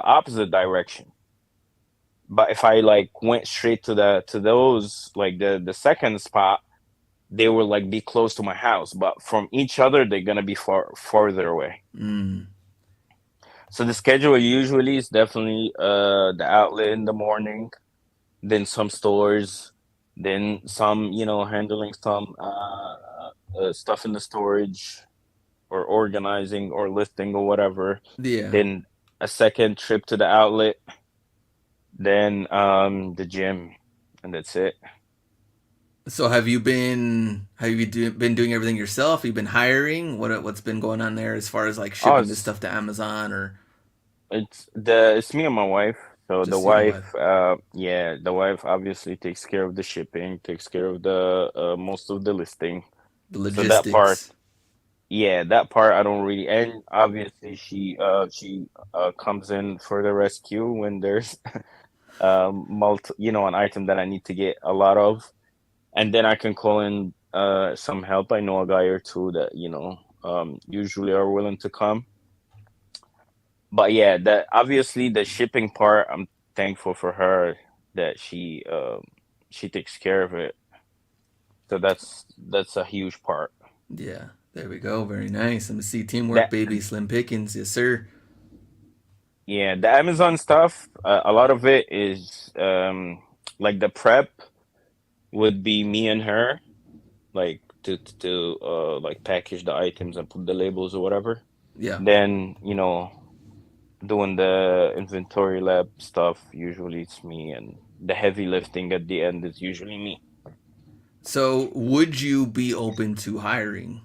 opposite direction. But if I like went straight to those like the second spot, they will like be close to my house. But from each other, they're gonna be farther away. mm, So the schedule usually is definitely the outlet in the morning, then some stores, then some handling some stuff in the storage or organizing or listing or whatever. yeah. Then a second trip to the outlet, then the gym, and that's it. So been doing everything yourself? Have you been hiring? What's been going on there as far as like Oh, shipping this stuff to Amazon or it's me and my wife. So the just you and your wife? wife, yeah, the wife obviously takes care of the shipping, takes care of the most of the listing. The So that part, logistics. yeah, that part I don't really. And obviously she comes in for the rescue when there's an item that I need to get a lot of, and then I can call in some help. I know a guy or two that usually are willing to come. But yeah, that obviously the shipping part, I'm thankful for her that she takes care of it. So that's a huge part. Yeah, there we go. Very nice. Let me see teamwork, That baby. Slim pickings, yes sir. Yeah, the Amazon stuff, a lot of it is like the prep would be me and her, like to like package the items and put the labels or whatever. Yeah. Then, doing the inventory lab stuff, usually it's me, and the heavy lifting at the end is usually me. So, would you be open to hiring?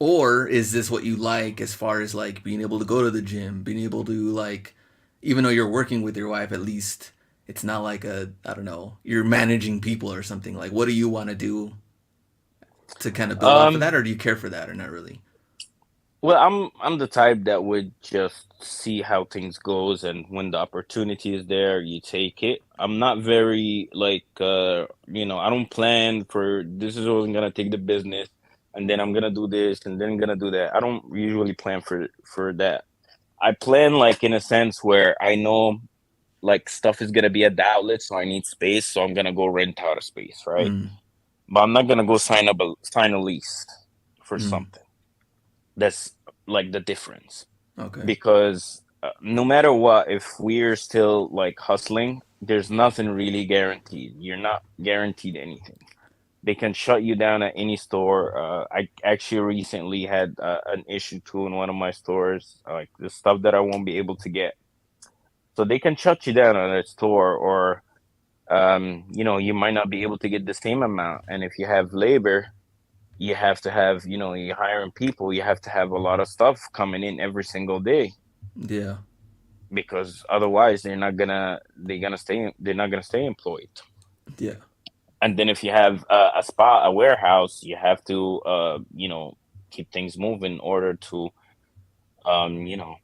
Or is this what you like as far as like being able to go to the gym, being able to like even though you're working with your wife at least it's not like a I don't know, you're managing people or something. Like what do you want to do to kind of build off of that Um, or do you care for that or not really? well, I'm the type that would just see how things goes, and when the opportunity is there, you take it. I'm not very like I don't plan for this is what I'm gonna take the business, and then I'm gonna do this, and then I'm gonna do that. I don't usually plan for that. I plan like in a sense where I know like stuff is gonna be at the outlet, so I need space, so I'm gonna go rent out a space, right? Mm, But I'm not gonna go sign a lease for mm, something. That's like the difference okay. because no matter what, if we're still like hustling, there's nothing really guaranteed. You're not guaranteed anything. They can shut you down at any store. I actually recently had an issue too in one of my stores, like the stuff that I won't be able to get. So they can shut you down at a store, or you might not be able to get the same amount. And if you have labor, you have to have, you're hiring people, you have to have a lot of stuff coming in every single day Yeah. because otherwise they're not gonna stay employed. Yeah. And then if you have a spot, a warehouse, you have to keep things moving in order to um you know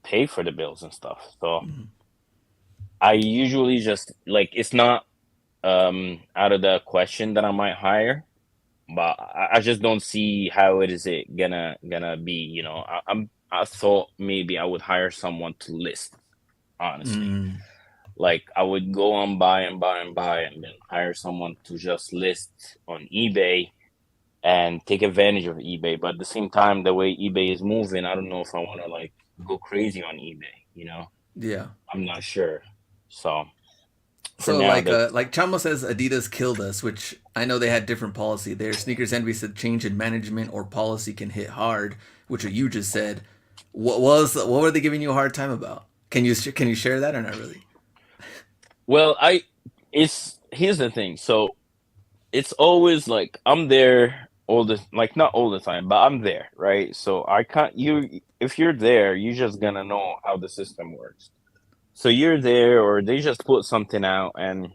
pay for the bills and stuff. So Mm, I usually just like it's not out of the question that I might hire, but I just don't see how it gonna be. I thought maybe I would hire someone to list, honestly. mm, Like I would go on buy and buy and buy and then hire someone to just list on eBay and take advantage of eBay. But at the same time, the way eBay is moving, I don't know if I want to like go crazy on eBay. yeah. I'm not sure. So for So now that's like Chamo says Adidas killed us, which I know they had different policy there. Sneakers Envy said change in management or policy can hit hard, which you just said. What were they giving you a hard time about? can you share that or not really? Well, it's here's the thing. So it's always like I'm there all the like not all the time, but I'm there, right? So I can't you if you're there, you're just gonna know how the system works. So you're there, or they just put something out, and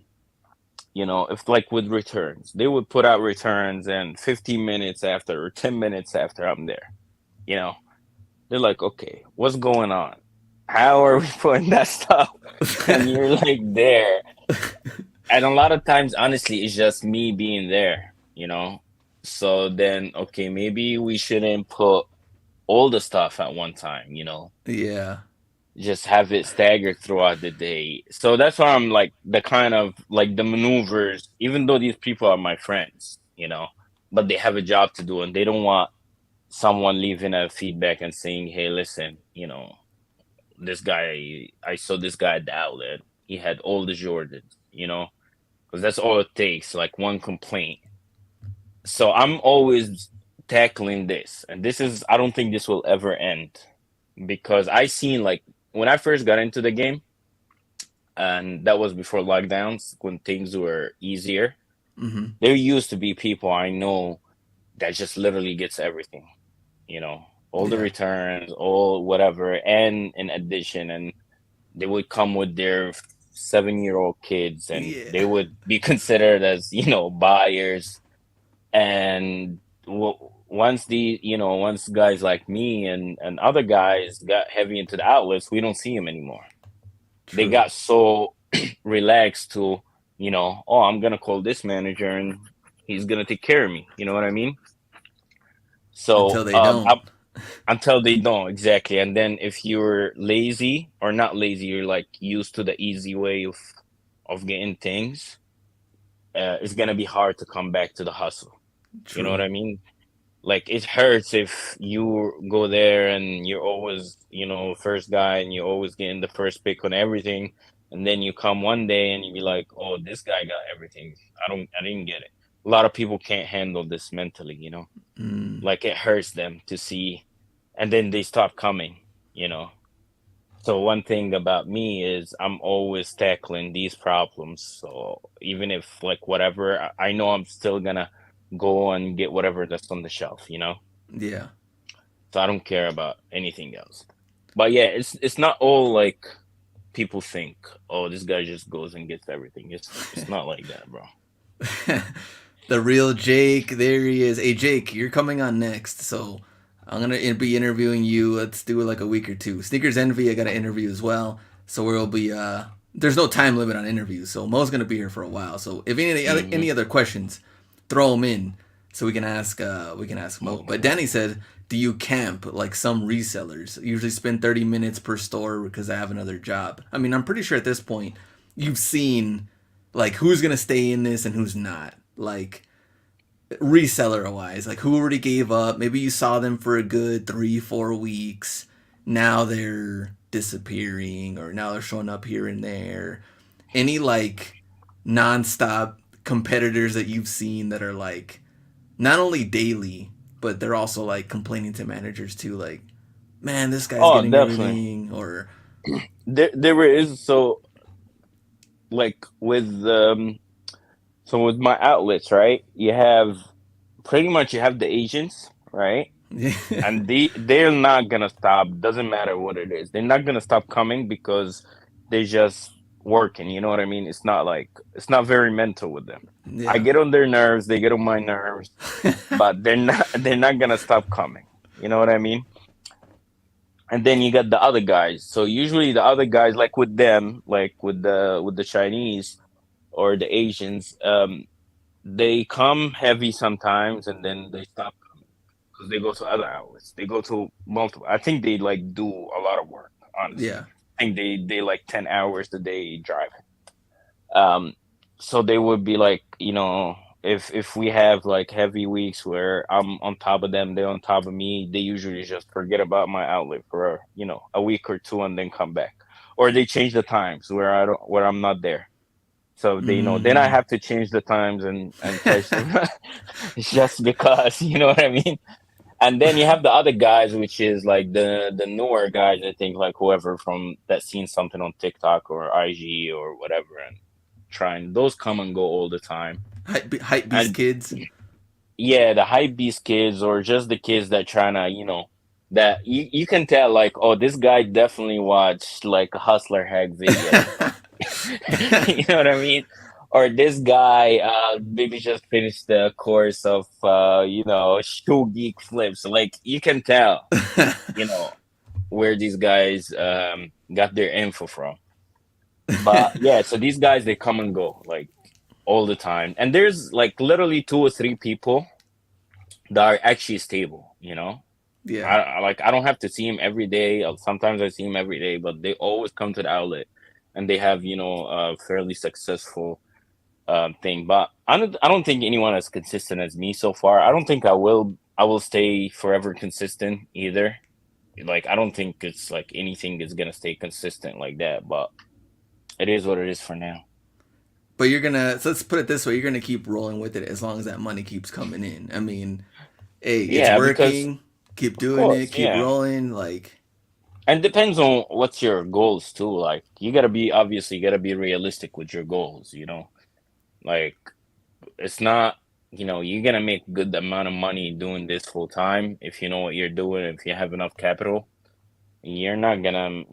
if like with returns, they would put out returns, and 15 minutes after or 10 minutes after I'm there, you know, they're like, okay, what's going on? How are we putting that stuff? And you're like there. And a lot of times, honestly, it's just me being there. So then, okay, maybe we shouldn't put all the stuff at one time. Yeah. Just have it staggered throughout the day. So that's why I'm like the kind of like the maneuvers, even though these people are my friends, but they have a job to do and they don't want someone leaving a feedback and saying, hey, listen, this guy, I saw this guy at the outlet. He had all the Jordans, because that's all it takes, like one complaint. So I'm always tackling this, and I don't think this will ever end because I seen like when I first got into the game, and that was before lockdowns when things were easier. Mm-hmm. There used to be people I know that just literally gets everything, all the Yeah. returns, all whatever, and in addition, and they would come with their 7-year-old kids, and Yeah. they would be considered as buyers. And once guys like me and other guys got heavy into the outlets, we don't see them anymore. They True. got so relaxed to, oh, I'm gonna call this manager and he's gonna take care of me. You know what I mean? Until So they don't. until they don't exactly, and then if you're lazy or not lazy, you're like used to the easy way of getting things. It's gonna be hard to come back to the hustle. You know what True. I mean? Like it hurts if you go there and you're always first guy and you're always getting the first pick on everything, and then you come one day and you be like, oh, this guy got everything. I didn't get it. A lot of people can't handle this mentally. Mm. Like it hurts them to see, and then they stop coming. So one thing about me is I'm always tackling these problems. So even if like whatever, I know I'm still gonna go and get whatever that's on the shelf. Yeah. So I don't care about anything else. But yeah, it's not all like people think, oh, this guy just goes and gets everything. It's not like that, bro. The real Jake, there he is. Hey Jake, you're coming on next, so I'm gonna be interviewing you. Let's do it like a week or two. Sneakers Envy, I got to interview as well. So we'll be there's no time limit on interviews, so Mo's gonna be here for a while. So if Hmm. any other questions, throw them in so we can ask Mo. But Okay. Danny said, do you camp like some resellers? Usually spend 30 minutes per store because I have another job. I mean, I'm pretty sure at this point you've seen like who's gonna stay in this and who's not. Like reseller wise, like who already gave up. Maybe you saw them for a good 3 4 weeks. Now they're disappearing, or now they're showing up here and there. Any like nonstop competitors that you've seen that are like not only daily, but they're also like complaining to managers too, like, man, this guy's Oh, getting definitely. everything, or There is so like with my outlets, right? You have the agents, right? yeah, And they're not gonna stop. Doesn't matter what it is. They're not gonna stop coming because they're just working. You know what I mean? It's not very mental with them. I yeah, get on their nerves. They get on my nerves, but they're not gonna stop coming. You know what I mean? And then you got the other guys. So usually the other guys, like with them, like with the Chinese or the Asians, they come heavy sometimes, and then they stop because they go to other outlets. They go to multiple. I think they like do a lot of work. Honestly, yeah, I think they like 10 hours a day driving. Um, so they would be like, if we have like heavy weeks where I'm on top of them, they're on top of me. They usually just forget about my outlet for a week or two and then come back, or they change the times where I'm not there. So they know. Then I mm. have to change the times and catch them just because, you know what I mean? And then you have the other guys, which is like the newer guys. I think like whoever from that seen something on TikTok or IG or whatever, and trying those come and go all the time. Hype beast And kids. yeah, the hype beast kids or just the kids that trying to, that you can tell like, oh, this guy definitely watched like a Hustler Hack video. You know what I mean? Or this guy maybe just finished the course of shoe geek flips. Like you can tell, you know, where these guys got their info from. But yeah, so these guys they come and go like all the time. And there's like literally two or three people that are actually stable, you know? Yeah. I don't have to see him every day. Sometimes I see him every day, but they always come to the outlet, and they have a fairly successful thing. But I don't think anyone as consistent as me so far. I don't think I will stay forever consistent either. Like I don't think it's like anything is gonna stay consistent like that. But it is what it is for now. But you're gonna, so let's put it this way, you're gonna keep rolling with it as long as that money keeps coming in. I mean, hey, it's Yeah, because working. Keep of doing it. course, Keep yeah. rolling. Like, And depends on what's your goals too. Like you gotta be realistic with your goals, Like it's not, you're gonna make good amount of money doing this full time if you know what you're doing, if you have enough capital. You're not gonna,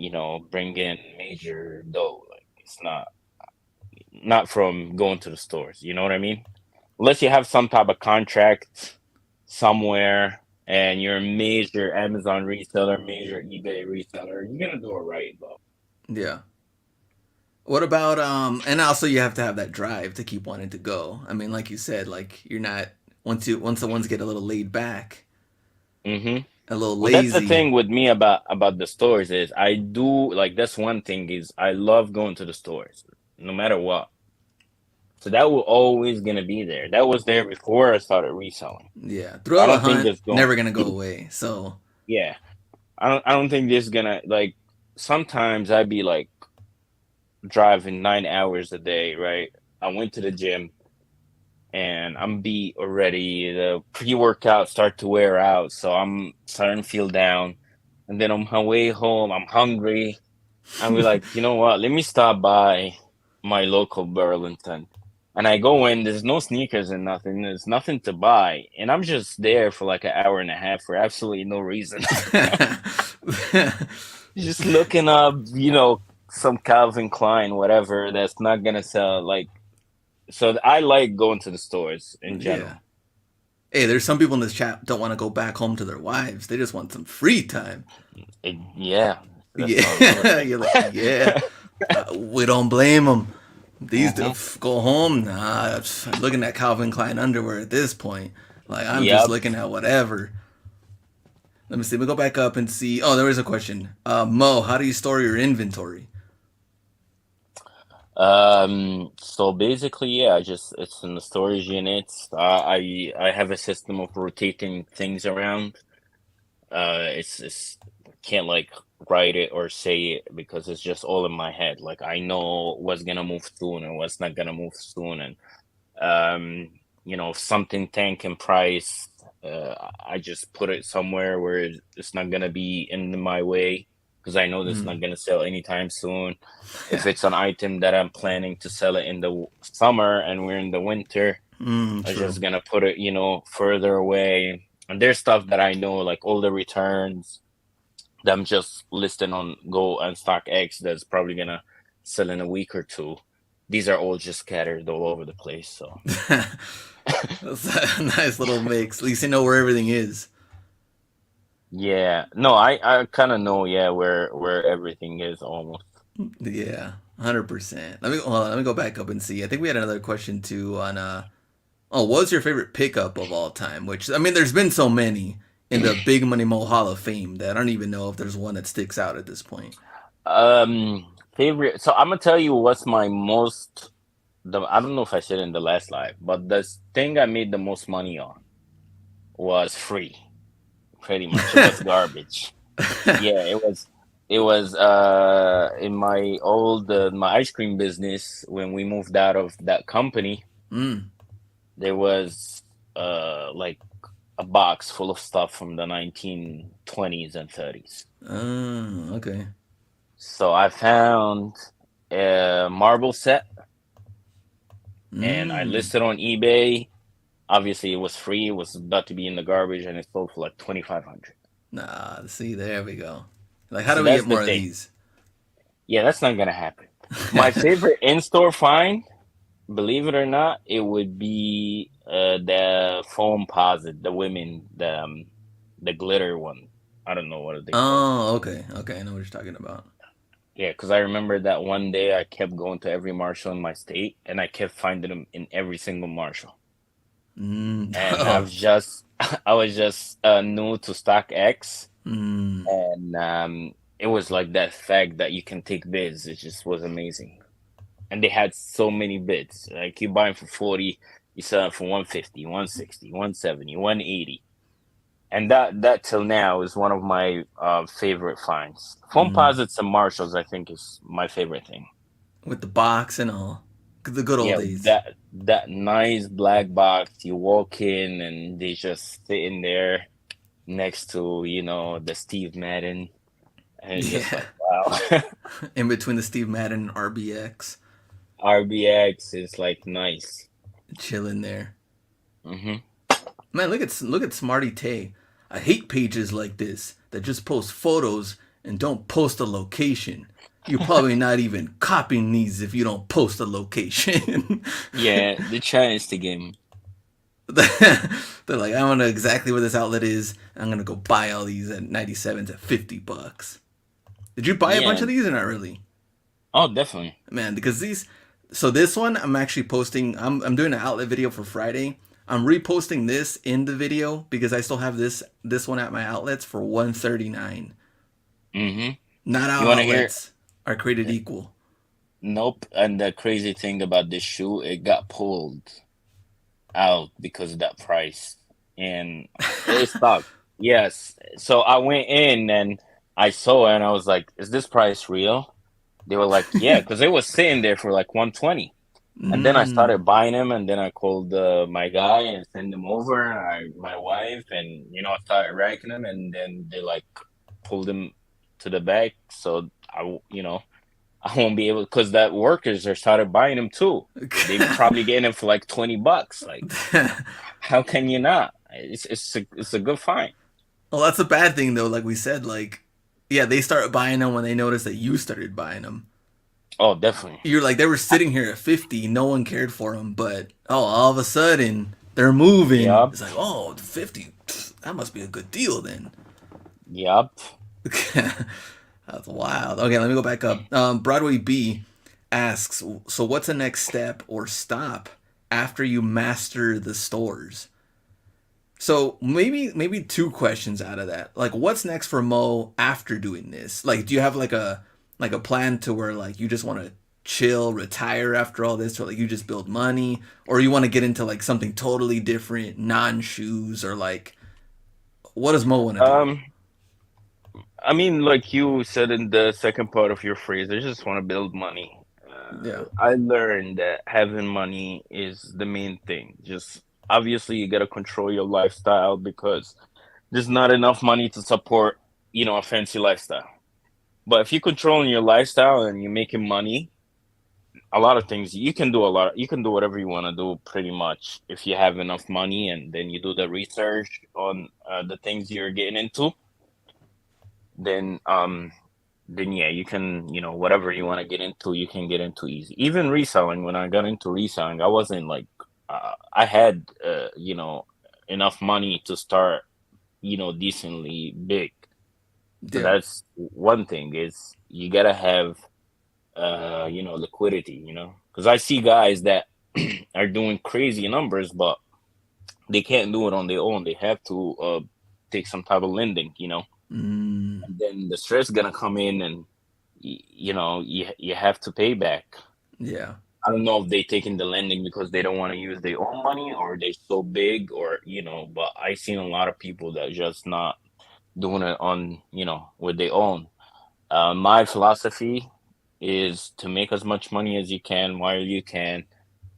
bring in major dough. Like it's not from going to the stores, you know what I mean? Unless you have some type of contract somewhere and you're a major Amazon reseller, major eBay reseller, you're gonna do it right, though. yeah. What about and also you have to have that drive to keep wanting to go. I mean, like you said, like you're not, once the ones get a little laid back, Hmm. a little Well, that's the lazy. thing with me about the stores is I do like that's one thing is I love going to the stores no matter what. So that will always gonna be there. That was there before I started reselling. Yeah. I Thrill of the don't think hunt it's going. never gonna go away. So, Yeah, I don't think this gonna like. Sometimes I'd be like driving 9 hours a day, right? I went to the gym and I'm beat already. The pre-workout start to wear out, so I'm starting to feel down. And then on my way home, I'm hungry. And we're like, you know what? Let me stop by my local Burlington. And I go in, there's no sneakers and nothing. There's nothing to buy. And I'm just there for like an hour and a half for absolutely no reason. Just looking up, some Calvin Klein, whatever, that's not gonna sell. Like, so I like going to the stores in yeah. general. Hey, there's some people in this chat don't want to go back home to their wives. They just want some free time. Yeah, that's another Yeah, thing. you're like, yeah, we don't blame them. Hmm. Go home. Nah, I'm looking at Calvin Klein underwear at this point. Like I'm just Yep. looking at whatever. Let me see. We go back up and see. Oh, there is a question. Mo, how do you store your inventory? So basically, yeah, just it's in the storage units. I have a system of rotating things around. It's can't like write it or say it because it's just all in my head. Like I know what's gonna move soon and what's not gonna move soon, and if something tank in price, I just put it somewhere where it's not gonna be in my way because I know that's Mm. not gonna sell anytime soon. If it's an item that I'm planning to sell it in the summer and we're in the winter, I'm True. just gonna put it, further away. And there's stuff that I know, like all the returns that I'm just listing on Go and StockX that's probably gonna sell in a week or two. These are all just scattered all over the place. So That's a nice little mix. At least you know where everything is. yeah, no, I kind of know, yeah, where everything is almost. Yeah, 100%. Let me hold on. Let me go back up and see. I think we had another question too on oh, what was your favorite pickup of all time? Which I mean, there's been so many in the Big Money Mo Hall of Fame that I don't even know if there's one that sticks out at this point. Favorite. So I'm gonna tell you what's my most. I don't know if I said it in the last live, but the thing I made the most money on was free. Pretty much, it was garbage. Yeah, it was in my old my ice cream business when we moved out of that company. Mm. There was like a box full of stuff from the 1920s and 30s. Okay. So I found a marble set and I Mm. listed on eBay. Obviously, it was free. It was about to be in the garbage, and it sold for like 2,500. Nah, see, there we go. Like, how See, do we that's get the more of thing. these? Yeah, that's not gonna happen. My favorite in-store find, believe it or not, it would be the foam posit, the women, the glitter one. I don't know what are they called. Oh, okay. Okay, I know what you're talking about. Yeah, because I remember that one day I kept going to every Marshall in my state, and I kept finding them in every single Marshall. Mm. And Oh. I was just new to StockX, Mm. and it was like that fact that you can take bids. It just was amazing. And they had so many bids. Like you buy them for 40, you sell them for 150, 160, 170, 180. And that till now is one of my favorite finds. Foam Mm. posits and Marshalls, I think, is my favorite thing. With the box and all. The good old Yeah, days. that nice black box. You walk in and they just sitting there next to, the Steve Madden. And it's just Yeah. like, wow. In between the Steve Madden and RBX. RBX is like nice. Chilling there. Hmm. Man, look at Smarty Tay. I hate pages like this that just post photos and don't post a location. You're probably not even copying these if you don't post a location. Yeah, the Chinese the game. They're like, I don't know exactly where this outlet is. I'm gonna go buy all these at 97s at $50. Did you buy a bunch Yeah. of these or not really? Oh, definitely. Man, because these. So this one I'm actually posting. I'm doing an outlet video for Friday. I'm reposting this in the video because I still have this one at my outlets for 139. Hmm. Not You all want to hear? outlets are created equal. Nope. And the crazy thing about this shoe, it got pulled out because of that price, and it stuck. Yes. So I went in and I saw it, and I was like, "Is this price real?" They were like, "Yeah," because it was sitting there for like 120. And then I Mm. started buying them, and then I called my guy and sent them over, and my wife, and I started racking them, and then they like pulled them to the back, so I won't be able because that workers are started buying them too. They probably getting them for like $20. Like, how can you not? It's a good find. Well, that's a bad thing though. Like we said, like yeah, they start buying them when they notice that you started buying them. Oh, definitely. You're like they were sitting here at 50, no one cared for them, but oh, all of a sudden they're moving. Yup. It's like oh, 50, that must be a good deal then. Yup. That's wild. Okay, let me go back up. Broadway B asks, so what's the next step or stop after you master the stores? So maybe two questions out of that. Like, what's next for Mo after doing this? Like, do you have like a plan to where like you just want to chill, retire after all this, or like you just build money, or you want to get into like something totally different, non shoes, or like what does Mo want to do? Um, I mean, like you said in the second part of your phrase, I just want to build money. Yeah, I learned that having money is the main thing. Just obviously, you got to control your lifestyle because there's not enough money to support, a fancy lifestyle. But if you're controlling your lifestyle and you're making money, a lot of things you can do you can do whatever you want to do pretty much if you have enough money and then you do the research on the things you're getting into, then yeah, you can, whatever you want to get into, you can get into easy. Even reselling, when I got into reselling, I wasn't like I had enough money to start, decently big. So yeah, that's one thing is you gotta have liquidity, because I see guys that are doing crazy numbers, but they can't do it on their own. They have to take some type of lending, mm, and then the stress gonna come in, and you have to pay back. yeah, I don't know if they taking the lending because they don't want to use their own money or they so big or but I seen a lot of people that just not doing it on with their own. My philosophy is to make as much money as you can while you can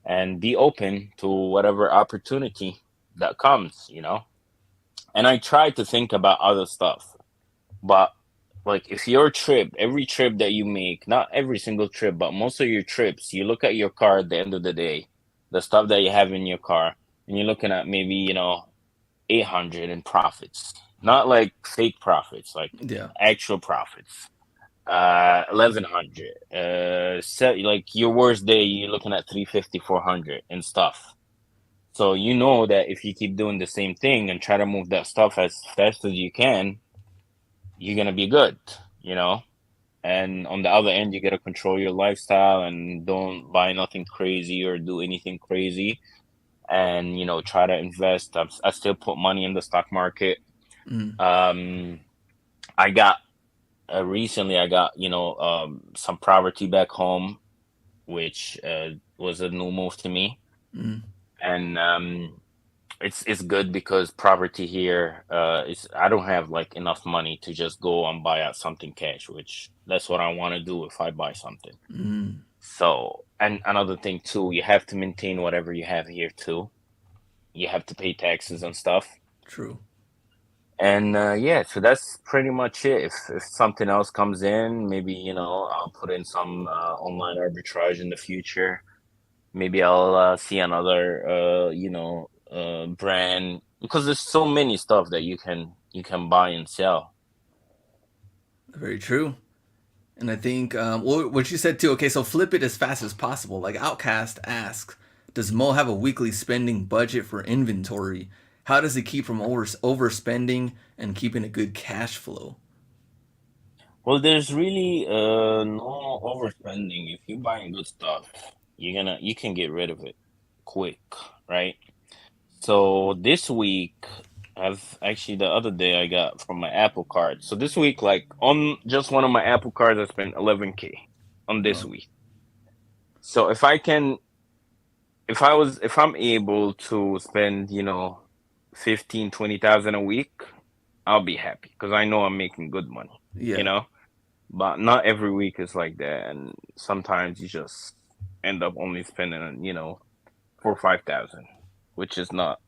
and be open to whatever opportunity that comes. And I try to think about other stuff. But like if your trip, every trip that you make, not every single trip, but most of your trips, you look at your car at the end of the day, the stuff that you have in your car, and you're looking at maybe, 800 in profits. Not like fake profits, like Yeah. actual profits. 1100. Like your worst day, you're looking at 350, 400 and stuff. So you know that if you keep doing the same thing and try to move that stuff as fast as you can, you're gonna be good, you know? And on the other end, you gotta control your lifestyle and don't buy nothing crazy or do anything crazy. And try to invest. I still put money in the stock market. Mm, Um, I got recently I got some property back home, which was a new move to me. mm, And it's good because property here is I don't have like enough money to just go and buy out something cash, which that's what I want to do if I buy something. mm. So, and another thing too, you have to maintain whatever you have here too. You have to pay taxes and stuff. True. And yeah, so that's pretty much it. If something else comes in, maybe I'll put in some online arbitrage in the future. Maybe I'll see another brand, because there's so many stuff that you can buy and sell. Very true. And I think what you said too. Okay, so flip it as fast as possible. Like Outcast asks, does Mo have a weekly spending budget for inventory? How does he keep from overspending and keeping a good cash flow? Well, there's really no overspending. If you're buying good stuff, you can get rid of it quick, right? So this week, I've actually the other day I got from my Apple card. So this week, like on just one of my Apple cards, I spent 11K on this Oh, week. So if I'm able to spend 15, 20,000 a week, I'll be happy because I know I'm making good money. You yeah. know, but not every week is like that, and sometimes you just end up only spending 4 or 5 thousand, which is not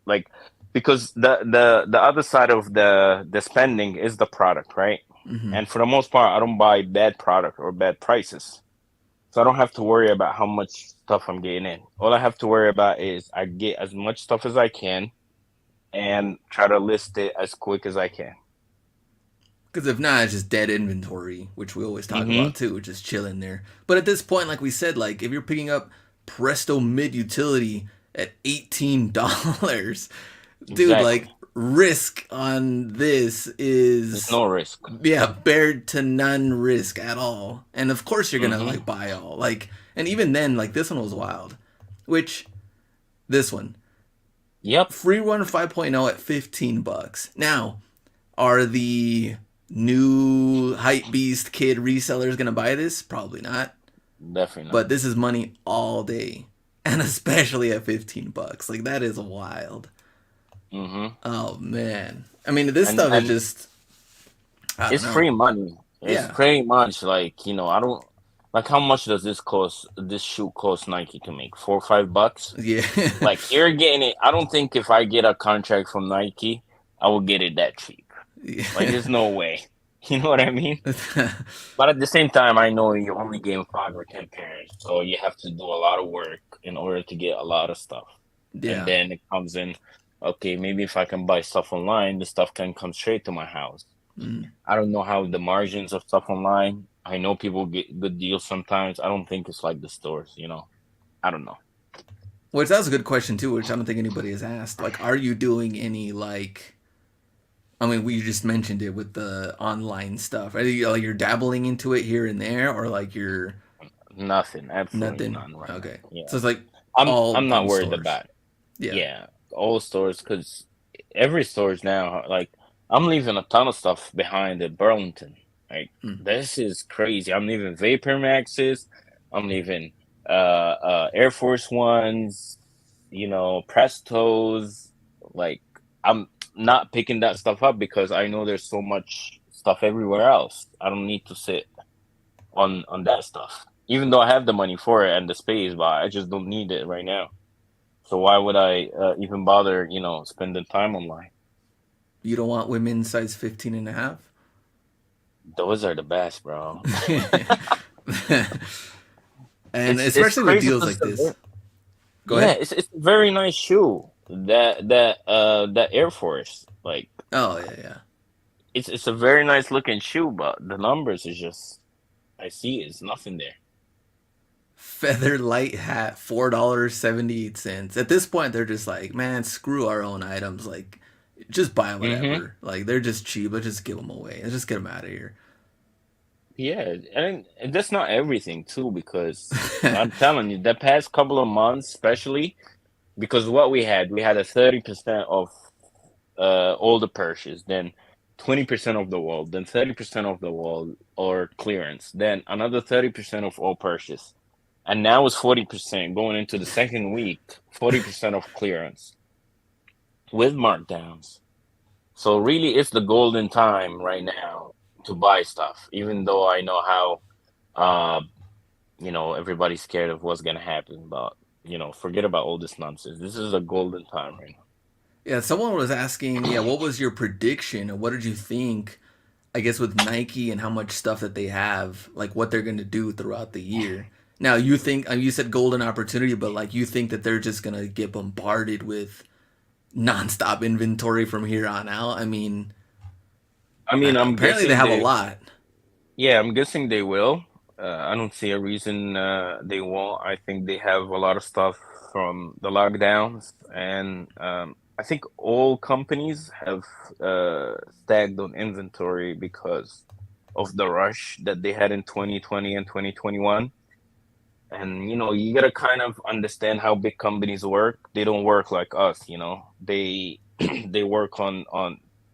like, because the other side of the spending is the product, right? Mm-hmm. And for the most part, I don't buy bad product or bad prices, so I don't have to worry about how much stuff I'm getting in. All I have to worry about is I get as much stuff as I can and try to list it as quick as I can. Because if not, it's just dead inventory, which we always talk Mm-hmm. about too, just chilling there. But at this point, like we said, like if you're picking up Presto Mid Utility at $18, dude, Exactly. like risk on this There's is no risk. yeah, bared to none risk at all. And of course you're gonna Mm-hmm. like buy all. Like and even then, like this one was wild. Which this one. Yep. Free Runner 5.0 at $15. Now, are the new hype beast kid resellers gonna buy this? Probably not. Definitely not. But this is money all day. And especially at $15. Like that is wild. Mm-hmm. Oh man. I mean this And stuff is and just I don't it's know. free money. It's Yeah. pretty much like, I don't like, how much does this shoe cost Nike to make? $4 or $5? Yeah. Like, you're getting it. I don't think if I get a contract from Nike, I will get it that cheap. Like, Yeah. there's no way. You know what I mean? But at the same time, I know you only getting 5 or 10 pairs, so you have to do a lot of work in order to get a lot of stuff. And Yeah. then it comes in, okay, maybe if I can buy stuff online, the stuff can come straight to my house. Mm. I don't know how the margins of stuff online. I know people get good deals sometimes. I don't think it's like the stores. I don't know. Which that's a good question too, which I don't think anybody has asked. Like, are you doing any like? I mean, we just mentioned it with the online stuff. Are you like you're dabbling into it here and there, or like you're Nothing. Absolutely nothing? none right now. Okay, Yeah. so it's like I'm all I'm not in worried stores. about it. Yeah. Yeah. All stores, because every stores now, like, I'm leaving a ton of stuff behind at Burlington. Like, Mm. this is crazy. I'm leaving Vapor Maxes. I'm leaving Air Force Ones, Prestos. Like, I'm not picking that stuff up because I know there's so much stuff everywhere else. I don't need to sit on that stuff. Even though I have the money for it and the space, but I just don't need it right now. So why would I even bother, spending time online? You don't want women size 15 and a half? Those are the best, bro. And It's especially with crazy deals because like this. Go yeah, ahead. it's a very nice shoe. That Air Force, like Oh, yeah, yeah. it's a very nice looking shoe, but the numbers is just I see it's nothing there. Feather light hat, $4.78. At this point, they're just like, man, screw our own items. Like, just buy Hmm. whatever. Like, they're just cheap. Let's just give them away. Let's just get them out of here. Yeah, and that's not everything too, because I'm telling you, the past couple of months, especially because what we had a 30% of all the purchase, then 20% of the wall, then 30% of the wall or clearance, then another 30% of all purchase. And now it's 40% going into the second week, 40% of clearance with markdowns. So really it's the golden time right now to buy stuff, even though I know how everybody's scared of what's gonna happen, but forget about all this nonsense. This is a golden time right now. Yeah, someone was asking, yeah, what was your prediction and what did you think, I guess, with Nike and how much stuff that they have, like what they're going to do throughout the year? Now, you think, you said golden opportunity, but like you think that they're just going to get bombarded with nonstop inventory from here on out? I mean, I mean, I'm apparently they guessing have a they lot. Yeah, I'm guessing they will. I don't see a reason they won't. I think they have a lot of stuff from the lockdowns, and I think all companies have stacked on inventory because of the rush that they had in 2020 and 2021. And you gotta kind of understand how big companies work. They don't work like us, They they work on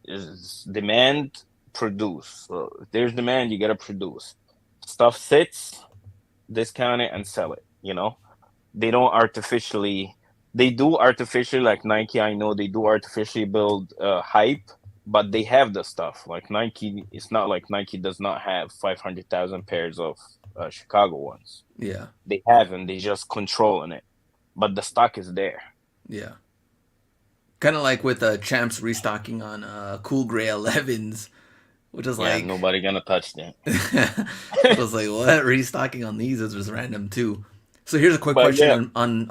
is demand, produce. So if there's demand, you gotta produce. Stuff sits, discount it, and sell it. They don't artificially. They do artificially, like Nike. I know they do artificially build hype, but they have the stuff. Like Nike, it's not like Nike does not have 500,000 pairs of Chicago ones. Yeah, They haven't. They just controlling it, but the stock is there. yeah. Kind of like with Champs restocking on Cool Gray 11s, which is Yeah, like, nobody gonna touch that. which was like, what? Restocking on these is just random too. So here's a quick But question yeah, on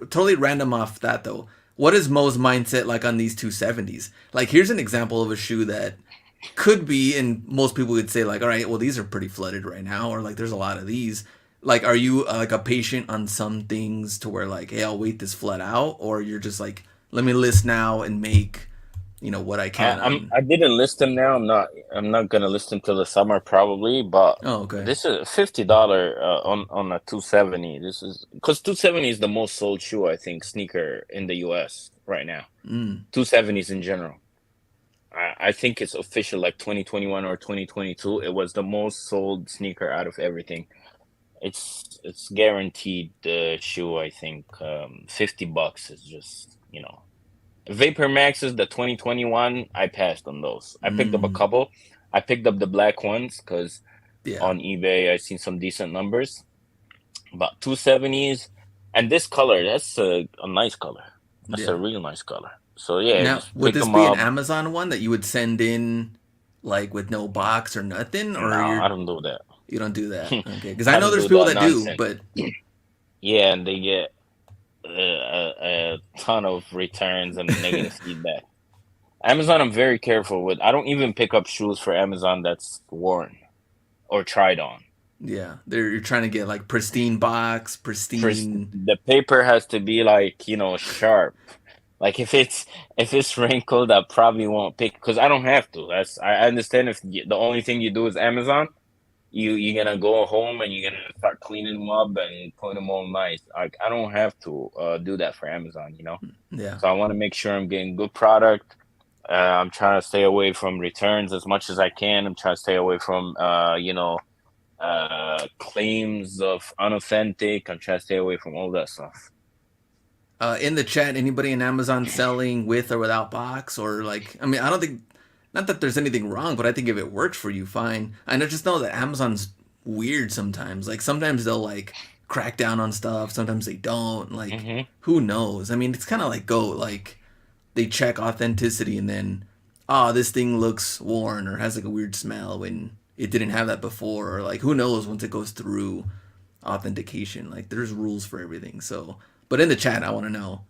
totally random off that though. What is Mo's mindset like on these 270s? Like, here's an example of a shoe that could be, and most people would say like, all right, well these are pretty flooded right now, or like there's a lot of these. Like, are you like a patient on some things to where like, hey, I'll wait this flood out, or you're just like, let me list now and make what I can on. I didn't list them now. I'm not gonna list them till the summer probably. But Oh, okay. this is $50 on a 270. This is because 270 is the most sold shoe I think sneaker in the U.S. right now. Mm, 270s in general. I think it's official like 2021 or 2022. It was the most sold sneaker out of everything. It's guaranteed the shoe. I think $50 is just Vapor Maxes, the 2021, I passed on those. I picked up a mm, couple. I picked up the black ones because yeah, on eBay I seen some decent numbers. But 270s and this color, that's a nice color. That's a yeah. real nice color. So yeah, Now, just would pick this them be an up. Amazon one that you would send in, like with no box or nothing, No, or I don't do that. you don't do that? Okay, because I I know don't there's do people that that do, nonsense. but Yeah, and they get a ton of returns and negative feedback. Amazon, I'm very careful with. I don't even pick up shoes for Amazon that's worn or tried on. yeah, you're trying to get like pristine box, First, pristine. the paper has to be like sharp. Like if it's wrinkled, I probably won't pick because I don't have to. I understand if the only thing you do is Amazon, you're gonna go home and you're gonna start cleaning them up and putting them all nice. Like I don't have to do that for Amazon. Yeah. So I want to make sure I'm getting good product. I'm trying to stay away from returns as much as I can. I'm trying to stay away from claims of unauthentic. I'm trying to stay away from all that stuff. In the chat, anybody in Amazon selling with or without box, or like, I mean, I don't think, not that there's anything wrong, but I think if it works for you, fine. I just know that Amazon's weird sometimes. Like sometimes they'll like crack down on stuff, sometimes they don't. Like, Hmm. who knows? I mean, it's kind of like Go. Like they check authenticity, and then oh, this thing looks worn or has like a weird smell when it didn't have that before, or like who knows once it goes through authentication. Like there's rules for everything. So, but in the chat, I want to know.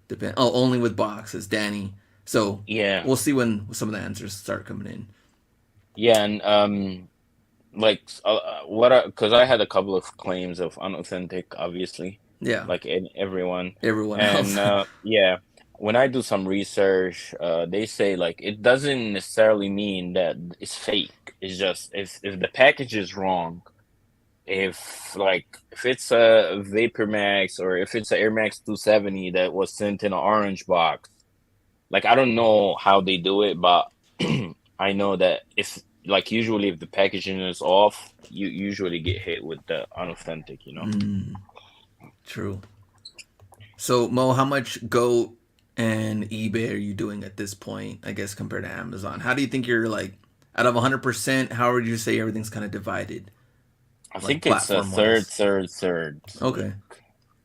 Depend. Oh, only with boxes, Danny. So Yeah, we'll see when some of the answers start coming in. yeah, and like because I had a couple of claims of unauthentic, obviously, Yeah, like in everyone, everyone and else. yeah, when I do some research, they say like it doesn't necessarily mean that it's fake. It's just if the package is wrong, if it's a Vapor Max or if it's an Air Max 270 that was sent in an orange box, like I don't know how they do it, but I know that if like usually if the packaging is off, you usually get hit with the unauthentic, you know. True. So Mo, how much Go and eBay are you doing at this point? I guess compared to Amazon, how do you think you're like out of 100%? How would you say everything's kind of divided, I like think it's a platform third, wise? third, third. Like Okay.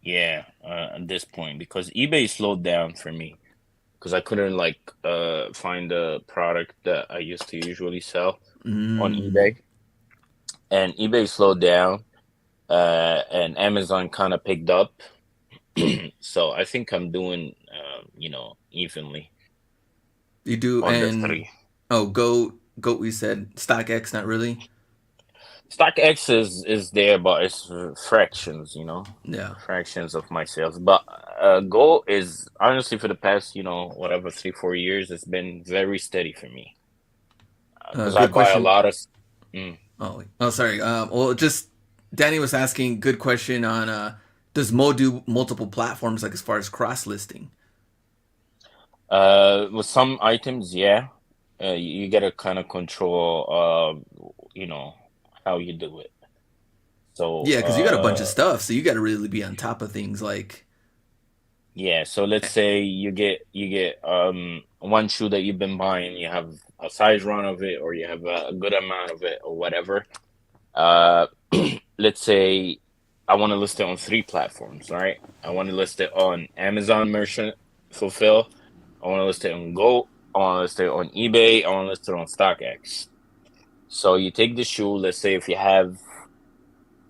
yeah, at this point because eBay slowed down for me because I couldn't like find a product that I used to usually sell on Mm. eBay, and eBay slowed down, and Amazon kind of picked up. So I think I'm doing, evenly You do on the and three. oh, Goat. We said StockX, not really. StockX is there, but it's fractions, Yeah. fractions of my sales. But Go is honestly for the past, whatever 3 4 years, it's been very steady for me because I Good buy a question. lot of. Mm. Oh, sorry. Well, just Danny was asking. Good question on does Mo do multiple platforms like as far as cross listing? With some items, yeah, you gotta kind of control, you know, how you do it. So, Yeah, because you got a bunch of stuff, so you got to really be on top of things. Like, yeah, so let's say you get one shoe that you've been buying, you have a size run of it or you have a good amount of it or whatever. Uh let's say I want to list it on three platforms, right? I want to list it on Amazon Merchant Fulfill, I want to list it on Go, I want to list it on eBay, I want to list it on StockX. So you take the shoe, let's say if you have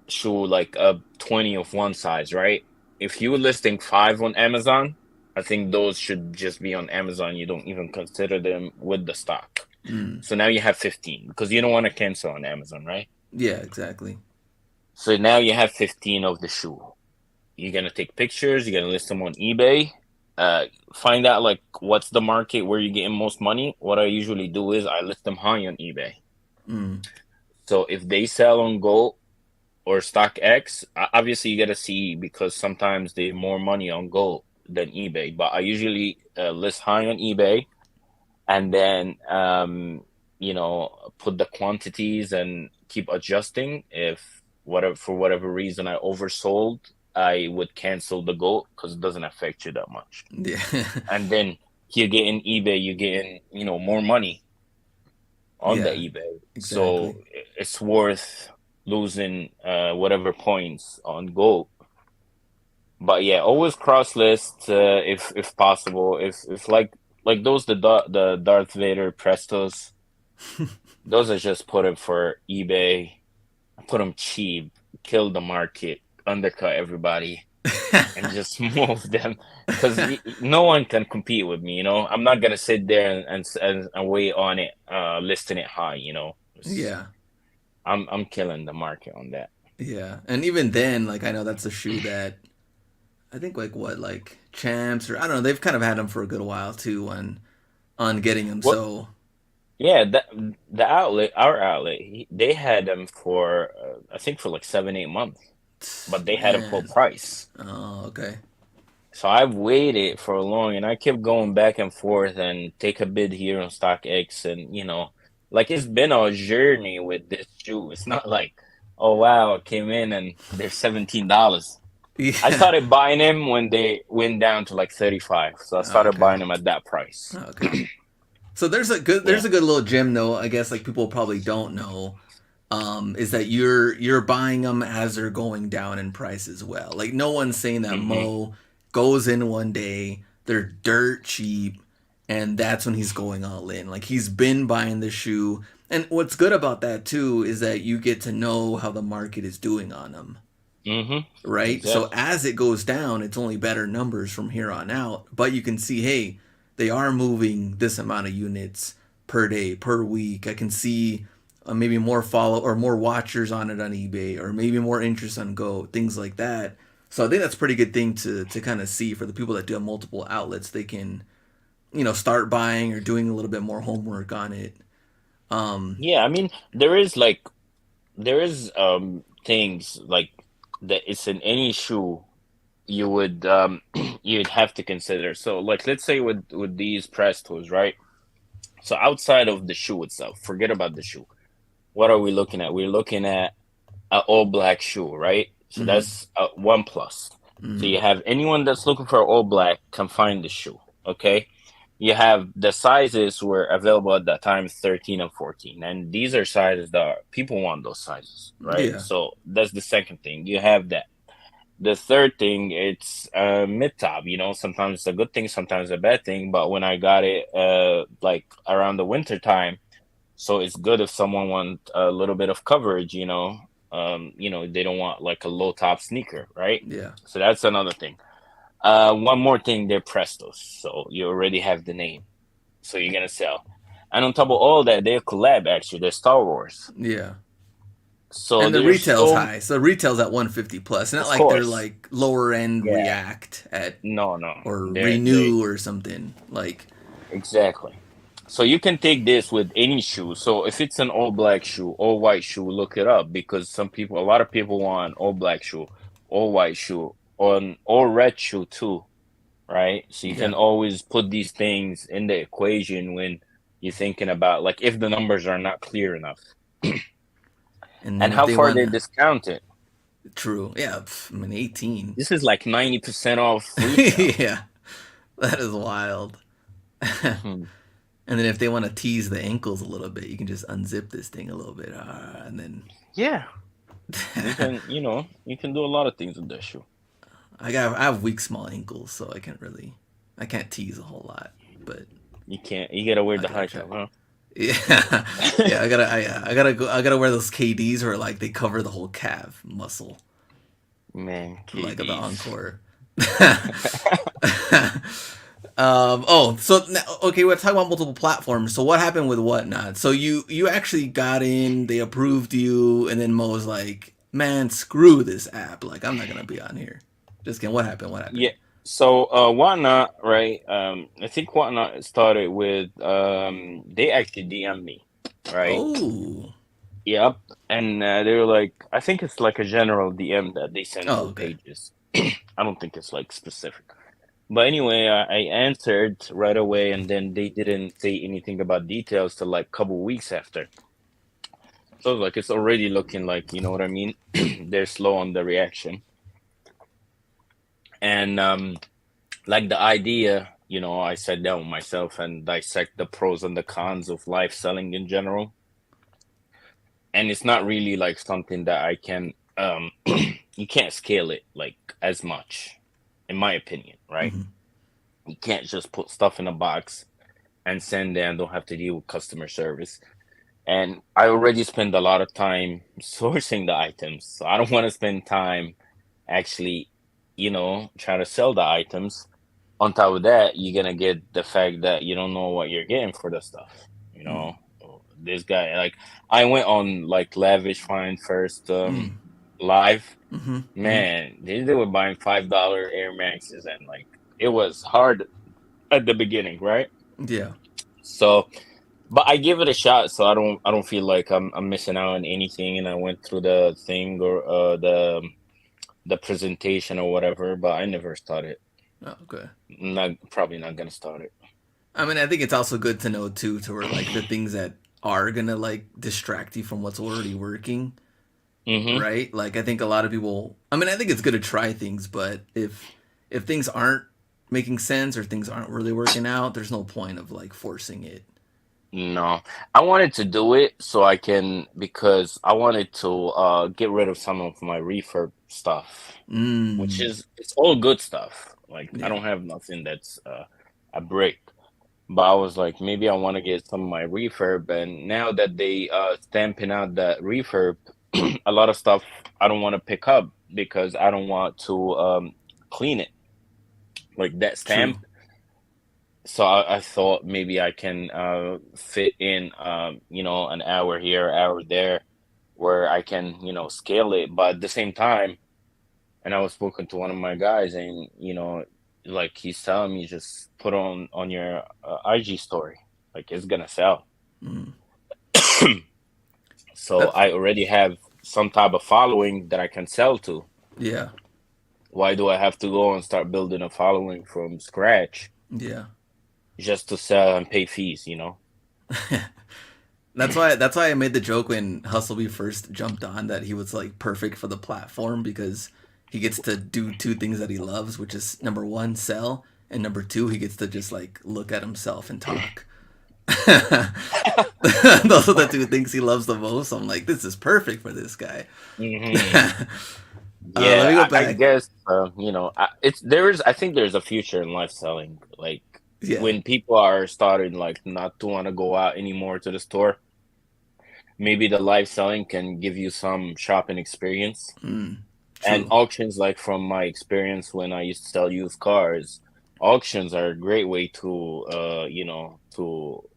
shoe like a 20 of one size, right? If you were listing five on Amazon, I think those should just be on Amazon. You don't even consider them with the stock. mm, So now you have 15 because you don't want to cancel on Amazon, right? yeah, exactly. So now you have 15 of the shoe. You're going to take pictures, you're going to list them on eBay. Uh, find out like what's the market where you're getting most money. What I usually do is I list them high on eBay. Mm, So if they sell on Go or stock X, obviously you got to see because sometimes they have more money on Go than eBay. But I usually list high on eBay and then put the quantities and keep adjusting. If whatever for whatever reason I oversold, I would cancel the Go because it doesn't affect you that much. yeah, And then you get in eBay, you get in more money on the yeah, eBay. So exactly. it's worth losing whatever points on Go. But yeah, always cross list if possible. If like those the Darth Vader Prestos, those are just put it for eBay. Put them cheap, kill the market, undercut everybody, and just move them because no one can compete with me. I'm not gonna sit there and wait on it, listing it high. Yeah, I'm killing the market on that. yeah, and even then, like I know that's a shoe that I think like what like champs or I don't know they've kind of had them for a good while too on getting them. What? So Yeah, the outlet, our outlet, they had them for I think for like 7 8 months, but they had them full man, price. oh okay, So I've waited for long, and I kept going back and forth and take a bid here on StockX, and like it's been a journey with this shoe. It's not like, oh wow, it came in and they're $17. I yeah, started buying them when they went down to like 35, so I started okay, buying them at that price. okay. So Yeah. there's a good little gem though. I guess like people probably don't know is that you're buying them as they're going down in price as well. Like no one's saying that hmm Mo goes in one day, they're dirt cheap, and that's when he's going all in. Like he's been buying the shoe, and what's good about that too is that you get to know how the market is doing on them, Mm-hmm. right? So Exactly. as it goes down, it's only better numbers from here on out. But you can see, hey, they are moving this amount of units per day, per week. I can see maybe more follow or more watchers on it on eBay, or maybe more interest on Go, things like that. So I think that's a pretty good thing to kind of see for the people that do have multiple outlets. They can start buying or doing a little bit more homework on it. Yeah, I mean, there is things like that it's in any shoe you would you'd have to consider. So like let's say with these Prestos, right? So outside of the shoe itself, forget about the shoe. What are we looking at? We're looking at an all black shoe, right? So Mm, that's one plus. So mm, you have anyone that's looking for all black can find the shoe. Okay. You have the sizes were available at that time 13 and 14. And these are sizes that people want those sizes, right? yeah, So that's the second thing. You have that. The third thing, it's mid top. Sometimes it's a good thing, sometimes a bad thing. But when I got it, like around the winter time, so it's good if someone want a little bit of coverage. They don't want like a low top sneaker, right? yeah, So that's another thing. One more thing, they're Prestos, so you already have the name, so you're gonna sell. And on top of all that, they're collab actually. They're Star Wars, yeah. so And the there's retail's so high. So the retail's at 150 plus. Not of like they're course, like lower end yeah, React at no, no, or they Renew or something. Like exactly. So you can take this with any shoe. So if it's an all black shoe, all white shoe, look it up because a lot of people want all black shoe, all white shoe, on all red shoe too, right? So you can yeah. always put these things in the equation when you're thinking about like if the numbers are not clear enough And then and if how they far want they to discount it. true. Yeah, I mean 18. This is like 90% off retail. Yeah. That is wild. Hmm. And then if they want to tease the ankles a little bit, you can just unzip this thing a little bit, and then Yeah, you can do a lot of things with that shoe. I have weak small ankles, so I can't tease a whole lot, but You gotta wear I the gotta high try. top, huh? Yeah, yeah. I gotta wear those KDs where like they cover the whole calf muscle, Man, like at the KDs. encore. Okay, we're talking about multiple platforms. So what happened with Whatnot? So you actually got in, they approved you, and then Mo was like, "Man, screw this app. Like I'm not gonna be on here." Just kidding. What happened? What happened? Yeah. So Whatnot, right? I think Whatnot started with they actually DM me, right? Oh, Yep. And they were like, I think it's like a general DM that they send oh, to okay. pages. I don't think it's like specific. But anyway, I answered right away, and then they didn't say anything about details till like couple weeks after. So like it's already looking like, you know what I mean? They're slow on the reaction. And like the idea, I sat down with myself and dissect the pros and the cons of live selling in general. And it's not really like something that I can you can't scale it like as much, in my opinion, right? Hmm. You can't just put stuff in a box and send it and don't have to deal with customer service. And I already spend a lot of time sourcing the items. So I don't want to spend time actually, trying to sell the items. On top of that, you're gonna get the fact that you don't know what you're getting for the stuff. You know, this guy, like, I went on like Lavish Find first live. Hmm. Hmm. Man, they were buying $5 Air Maxes, and like it was hard at the beginning, right? Yeah. So, but I give it a shot, so I don't feel like I'm missing out on anything. And I went through the thing or the presentation or whatever, but I never started. Oh, okay. Not probably not gonna start it. I mean, I think it's also good to know too, to where like the things that are gonna like distract you from what's already working, Mm-hmm. right? Like I think a lot of people. I mean, I think it's good to try things, but if things aren't making sense or things aren't really working out, there's no point of like forcing it. No, I wanted to do it so I can because I wanted to get rid of some of my refurb stuff, which Mm. is it's all good stuff. Like I Yeah. don't have nothing that's a break. But I was like, maybe I want to get some of my refurb. And now that they stamping out that refurb, a lot of stuff I don't want to pick up because I don't want to clean it like that True. stamp. So I thought maybe I can fit in an hour here, hour there, where I can scale it. But at the same time, and I was spoken to one of my guys, and like he's telling me just put on your IG story, like it's gonna sell. Mm. So That's I already have some type of following that I can sell to. yeah, Why do I have to go and start building a following from scratch yeah. just to sell and pay fees, you know? That's why I made the joke when Hustleby first jumped on that he was like perfect for the platform because he gets to do two things that he loves, which is number one, sell, and number two, he gets to just like look at himself and talk. Those are the two things he loves the most. I'm like, this is perfect for this guy. Hmm. Let me go Yeah, I back. guess I think there's a future in life selling. Like Yeah, when people are starting like not to want to go out anymore to the store, maybe the live selling can give you some shopping experience. mm, And true. auctions, like from my experience when I used to sell used cars, auctions are a great way to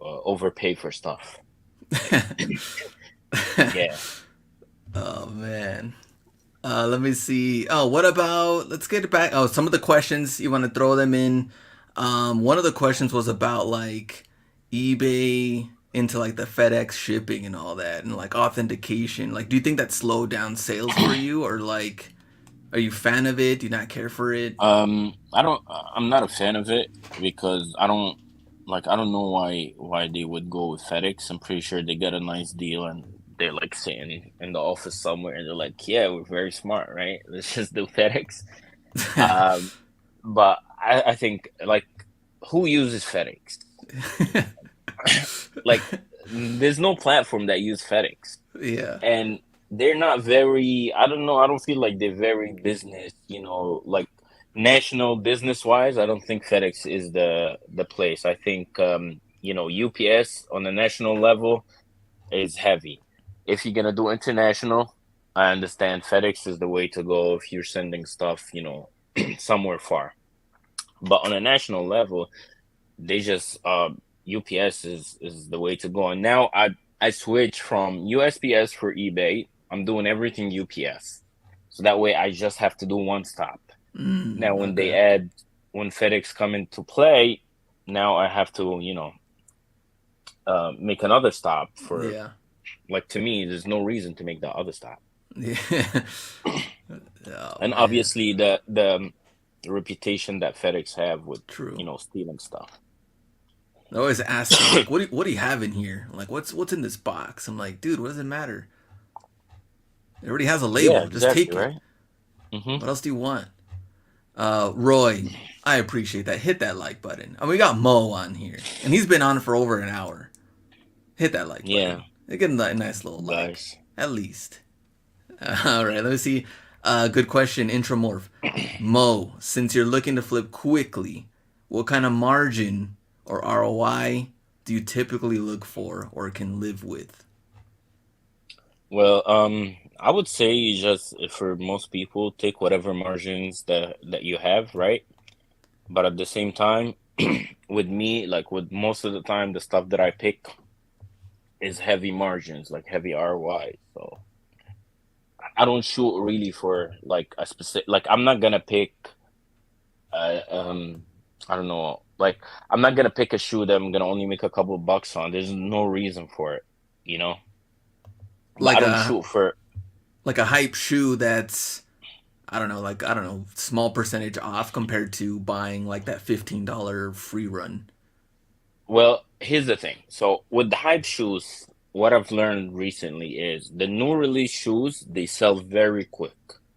overpay for stuff. Yeah. Oh man. Let me see. Oh, what about? Let's get back. Oh, some of the questions you want to throw them in. One of the questions was about like eBay into like the FedEx shipping and all that, and like authentication. Like, do you think that slowed down sales for you, or like, are you a fan of it? Do you not care for it? I'm not a fan of it because I don't know why they would go with FedEx. I'm pretty sure they get a nice deal and they're like sitting in the office somewhere and they're like, yeah, we're very smart, right? Let's just do FedEx. Um, but I think like who uses FedEx? Like there's no platform that use FedEx. Yeah. And they're not very, I don't know, I don't feel like they're very business, like national business wise. I don't think FedEx is the place. I think UPS on the national level is heavy. If you're gonna do international, I understand FedEx is the way to go if you're sending stuff, somewhere far. But on a national level, they just UPS is the way to go. And now I switched from USPS for eBay. I'm doing everything UPS. So that way I just have to do one stop. Now Mm, when okay. when FedEx come into play, now I have to, make another stop for, Yeah. like, to me, there's no reason to make that other stop. Yeah. Oh And man. obviously the reputation that FedEx have with, True. stealing stuff. They're always asking like, what do you have in here? Like, what's in this box? I'm like, dude, what does it matter? It already has a Yeah, label. Just exactly, take it. right? Hmm. What else do you want? Roy, I appreciate that. Hit that like button. And we got Mo on here, and he's been on for over an hour. Hit that like Yeah, button. Get him a nice little like, guys. at least. All right, let me see. Good question, Intramorph. Mo, since you're looking to flip quickly, what kind of margin or ROI do you typically look for or can live with? Well, I would say you just for most people take whatever margins that you have, right? But at the same time, with me, like with most of the time, the stuff that I pick is heavy margins, like heavy ROI. So I don't shoot really for like a specific. Like I'm not gonna pick, uh, um, I don't know, like I'm not gonna pick a shoe that I'm gonna only make a couple bucks on. There's no reason for it, you know. But I Like don't a shoot for. like a hype shoe that's I don't know, small percentage off compared to buying like that $15 free run. Well, here's the thing. So with the hype shoes, what I've learned recently is the new release shoes, they sell very quick.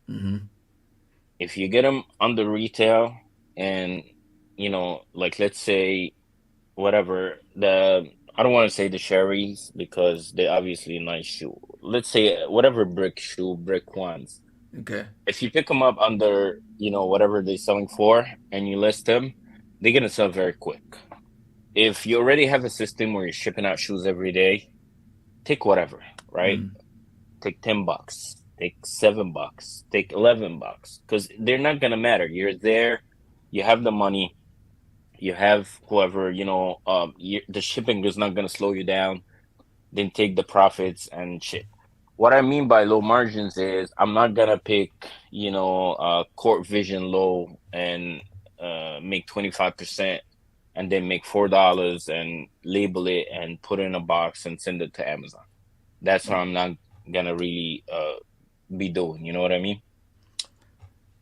Mm-hmm. If you get them under retail and, like let's say whatever I don't want to say the cherries because they're obviously a nice shoe. Let's say whatever brick shoe, brick ones. Okay. If you pick them up under, whatever they're selling for and you list them, they're gonna sell very quick. if you already have a system where you're shipping out shoes every day, take whatever, right? Mm, Take $10, take $7, take $11, because they're not gonna matter. You're there, you have the money, you have whoever, the shipping is not gonna slow you down. Then take the profits and shit. What I mean by low margins is I'm not gonna pick, Court Vision low and make 25% and then make $4 and label it and put it in a box and send it to Amazon. That's what mm. I'm not gonna really be doing. You know what I mean?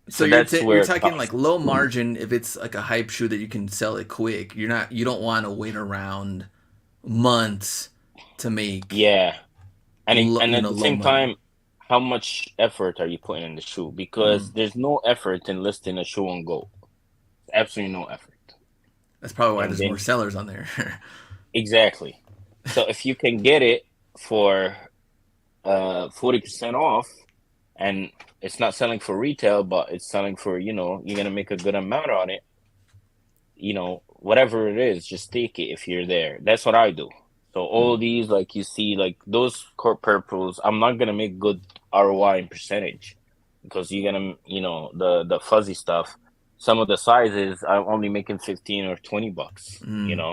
So So that's you're where it talking like comes. low margin if it's like a hype shoe that you can sell it quick. You don't want to wait around months to make Yeah, and at the low same money. time, how much effort are you putting in the shoe? Because Mm. there's no effort in listing a shoe on Go. Absolutely no effort. That's probably why And there's more then sellers on there. exactly. So if you can get it for 40% off and it's not selling for retail, but it's selling for, you're gonna make a good amount on it, whatever it is, just take it if you're there. That's what I do. So all Mm. these, like you see, like those core purples, I'm not gonna make good ROI in percentage because you're gonna, the fuzzy stuff. Some of the sizes I'm only making 15 or $20, Mm.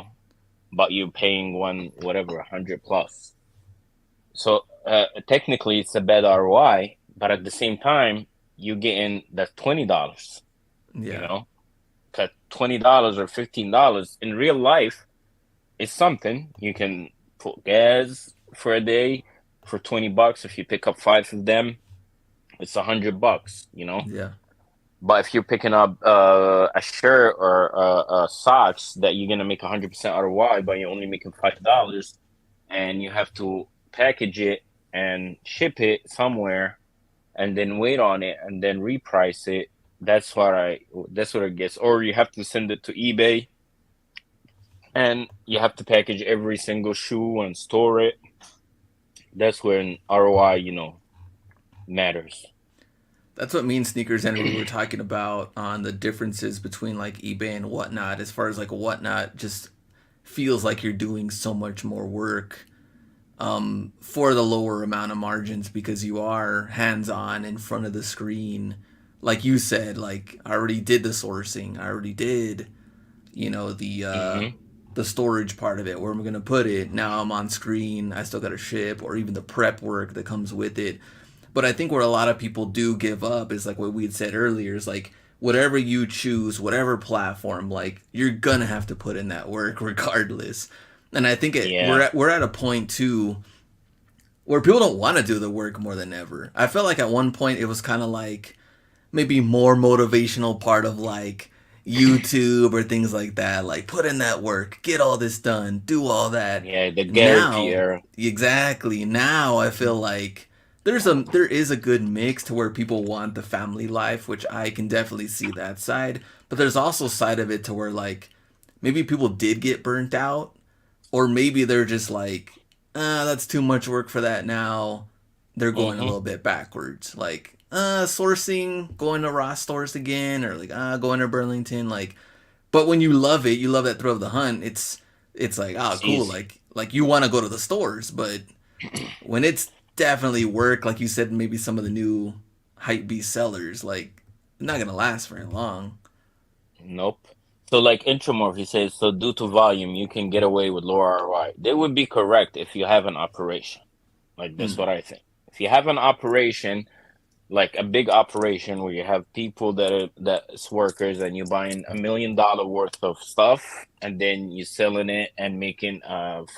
but you're paying one whatever 100 plus. So technically, it's a bad ROI, but at the same time, you getting that $20. You Yeah. know, cut $20 or $15 in real life is something you can put gas for a day for $20. If you pick up five of them, it's $100. Yeah. But if you're picking up a shirt or socks that you're gonna make 100% ROI, but you're only making $5, and you have to package it and ship it somewhere, and then wait on it, and then reprice it. That's what it gets. Or you have to send it to eBay, and you have to package every single shoe and store it. That's when ROI, matters. That's what me and Sneakers Henry were talking about on the differences between like eBay and whatnot. As far as like whatnot, just feels like you're doing so much more work for the lower amount of margins because you are hands on in front of the screen. Like you said, like I already did the sourcing, I already did, you know, Hmm. the storage part of it, where I'm gonna put it. Now I'm on screen, I still gotta ship, or even the prep work that comes with it. But I think where a lot of people do give up is like what we had said earlier is like whatever you choose, whatever platform, like you're gonna have to put in that work regardless. And I think Yeah. we're at a point too where people don't want to do the work more than ever. I felt like at one point it was kind of like maybe more motivational part of like YouTube or things like that. Like put in that work, get all this done, do all that. Yeah, the Gary P Now, era. exactly. Now I feel like there is a good mix to where people want the family life, which I can definitely see that side. But there's also side of it to where like maybe people did get burnt out or maybe they're just like, that's too much work for that now. They're going a Hmm. little bit backwards. Like, sourcing, going to Ross stores again, or like, going to Burlington. Like, but when you love it, you love that thrill of the hunt. It's like, oh, It's cool. easy. Like you want to go to the stores, but when it's definitely work, like you said, maybe some of the new hype beast sellers, like, not gonna last very long. Nope. So like Intramorph, he says, so due to volume, you can get away with lower ROI. They would be correct if you have an operation. Like that's Mm, what I think. If you have an operation, like a big operation where you have people that's workers and you're buying $1 million worth of stuff and then you're selling it and making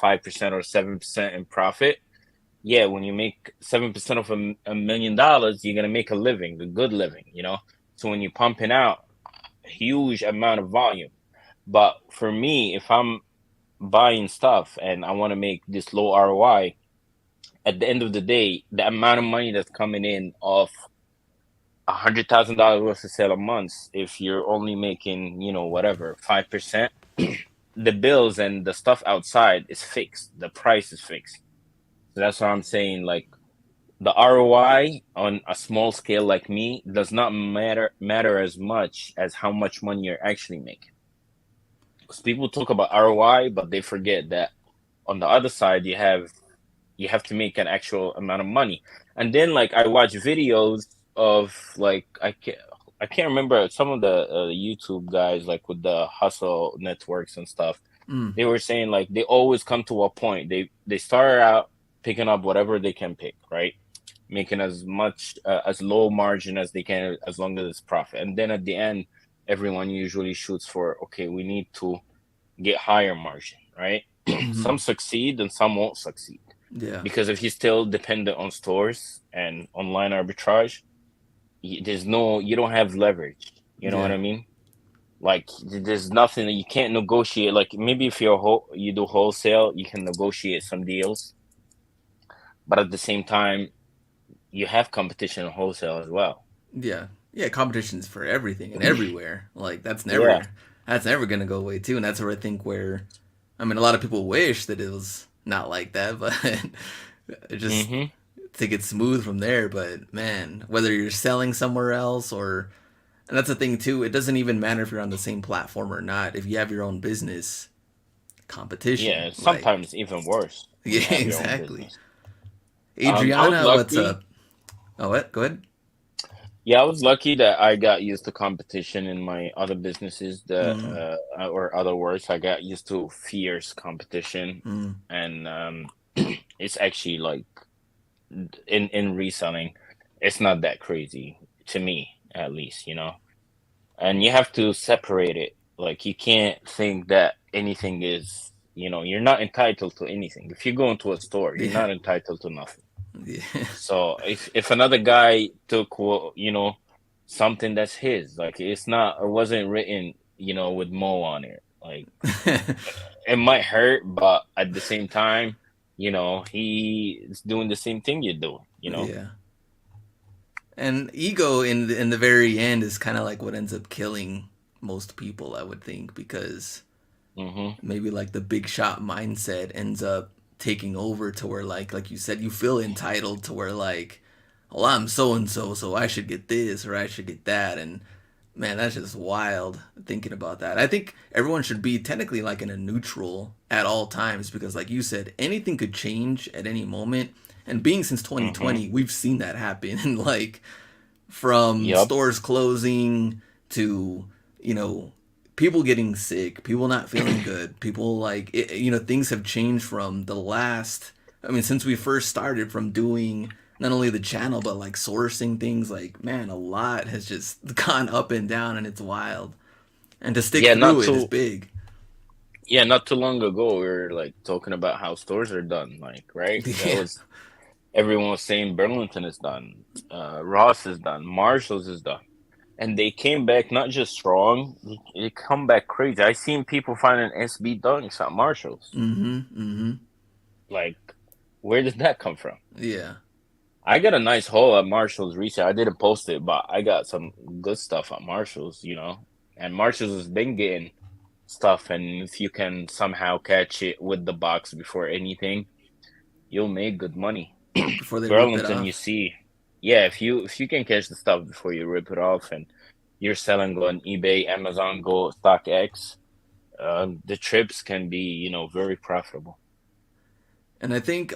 5% or 7% in profit. Yeah, when you make 7% of $1 million, you're gonna make a living, a good living. So when you're pumping out a huge amount of volume. But for me, if I'm buying stuff and I want to make this low ROI, at the end of the day, the amount of money that's coming in off $100,000 worth of sale a month, if you're only making, whatever, 5%, the bills and the stuff outside is fixed. The price is fixed. So that's what I'm saying. Like the ROI on a small scale like me does not matter as much as how much money you're actually making. Because people talk about ROI, but they forget that on the other side you have to make an actual amount of money. And then like I watch videos of like I can't remember some of the YouTube guys like with the hustle networks and stuff. Mm, They were saying like they always come to a point. They start out picking up whatever they can pick, right? Making as much as low margin as they can as long as it's profit. And then at the end, everyone usually shoots for okay, we need to get higher margin, right? mm-hmm. Some succeed and some won't succeed Yeah. because if you're still dependent on stores and online arbitrage, there's no you don't have leverage. You know what Yeah. I mean? Like there's nothing that you can't negotiate. Like maybe if you do wholesale, you can negotiate some deals, but at the same time, you have competition in wholesale as well. Yeah. Yeah, competition's for everything and everywhere. Like Yeah. that's never gonna go away too. And that's where I think where I mean a lot of people wish that it was not like that, but it just Hmm. take it smooth from there. But man, whether you're selling somewhere else or and that's the thing too, it doesn't even matter if you're on the same platform or not. If you have your own business, competition. Yeah. Like Sometimes even worse when yeah, you have your own exactly. business. I was Adriana, what's lucky. up? Oh what? Go ahead. Yeah, I was lucky that I got used to competition in my other businesses that Mm, or other words, I got used to fierce competition, mm, and it's actually like in reselling, it's not that crazy to me, at least, you know. And you have to separate it. Like you can't think that anything is, you know, you're not entitled to anything. If you go into a store, you're yeah. not entitled to nothing. Yeah. So if another guy took, well, you know, something that's his, like it wasn't written, you know, with Mo on it. Like it might hurt, but at the same time, you know, he is doing the same thing you do, you know. Yeah. And ego in the very end is kind of like what ends up killing most people, I would think, because Hmm. maybe like the big shot mindset ends up taking over to where like you said, you feel entitled to where like, well, I'm so and so, so I should get this or I should get that, and man, that's just wild thinking about that. I think everyone should be technically like in a neutral at all times because, like you said, anything could change at any moment. And being since Hmm. 2020, we've seen that happen. And like from Yep. stores closing to, you know, people getting sick, people not feeling good, people like, things have changed from the last, I mean, since we first started from doing not only the channel but like sourcing things like man a lot has just gone up and down and it's wild and to stick Yeah, through it is big. not too long ago we were like talking about how stores are done, like, right? That Yeah. was everyone was saying Burlington is done, Ross is done, Marshalls is done. And they came back not just strong, they come back crazy. I seen people finding SB dunks at Marshalls. Mm-hmm. Mm-hmm. Like, where did that come from? Yeah. I got a nice haul at Marshalls recently. I didn't post it, but I got some good stuff at Marshalls, you know. And Marshalls has been getting stuff, and if you can somehow catch it with the box before anything, you'll make good money. Before they rip it Burlington, you off. see, yeah, if you can catch the stuff before you rip it off, and you're selling on eBay, Amazon, Go, StockX, the trips can be, you know, very profitable. And I think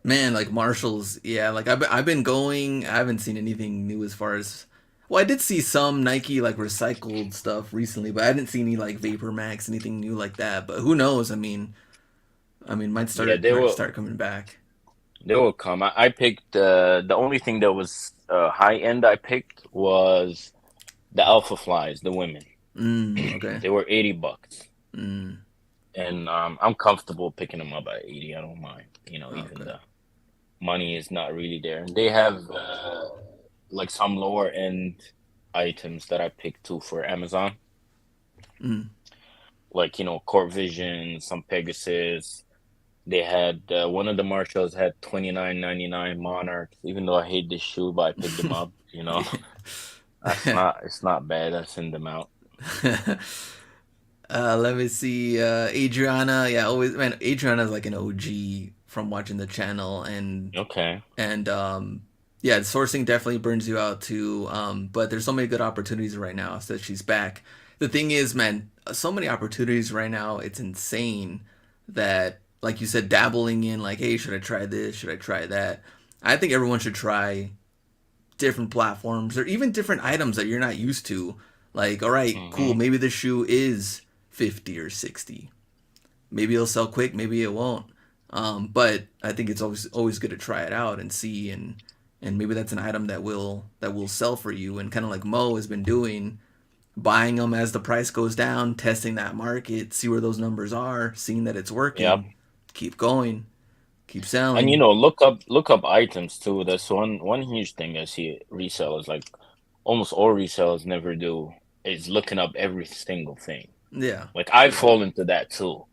man, like Marshalls, yeah, like I've been going. I haven't seen anything new as far as. Well, I did see some Nike like recycled stuff recently, but I didn't see any like Vapor Max, anything new like that. But who knows? I mean, Yeah, might start coming back. they will come. I picked the only thing that was high end I picked was the Alpha Flies, the women. Okay. They were $80, Mm, and I'm comfortable picking them up at 80. I don't mind. You know, even okay. the money is not really there. And they have like some lower end items that I picked too for Amazon, Mm. like, you know, Core Vision, some Pegasus. They had one of the Marshalls had 29.99 Monarchs. Even though I hate this shoe, but I picked them up. You know, that's Yeah. not it's not bad. I send them out. Let me see. Adriana, yeah, always man. Adriana's like an OG from watching the channel, Okay. and yeah, sourcing definitely burns you out too. But there's so many good opportunities right now, so she's back. The thing is, man, so many opportunities right now. It's insane that, like you said, dabbling in like, hey, should I try this? Should I try that? I think everyone should try different platforms or even different items that you're not used to. Like, all right, cool, Hmm. maybe the shoe is 50 or 60. Maybe it'll sell quick, maybe it won't. But I think it's always good to try it out and see, and maybe that's an item that will sell for you. And kind of like Mo has been doing, buying them as the price goes down, testing that market, see where those numbers are, seeing that it's Yep. working, keep going, keep And selling. look up items too. That's one huge thing I see resellers, like almost all resellers never do, is looking up every single thing. Yeah, Like I true. fall into that too.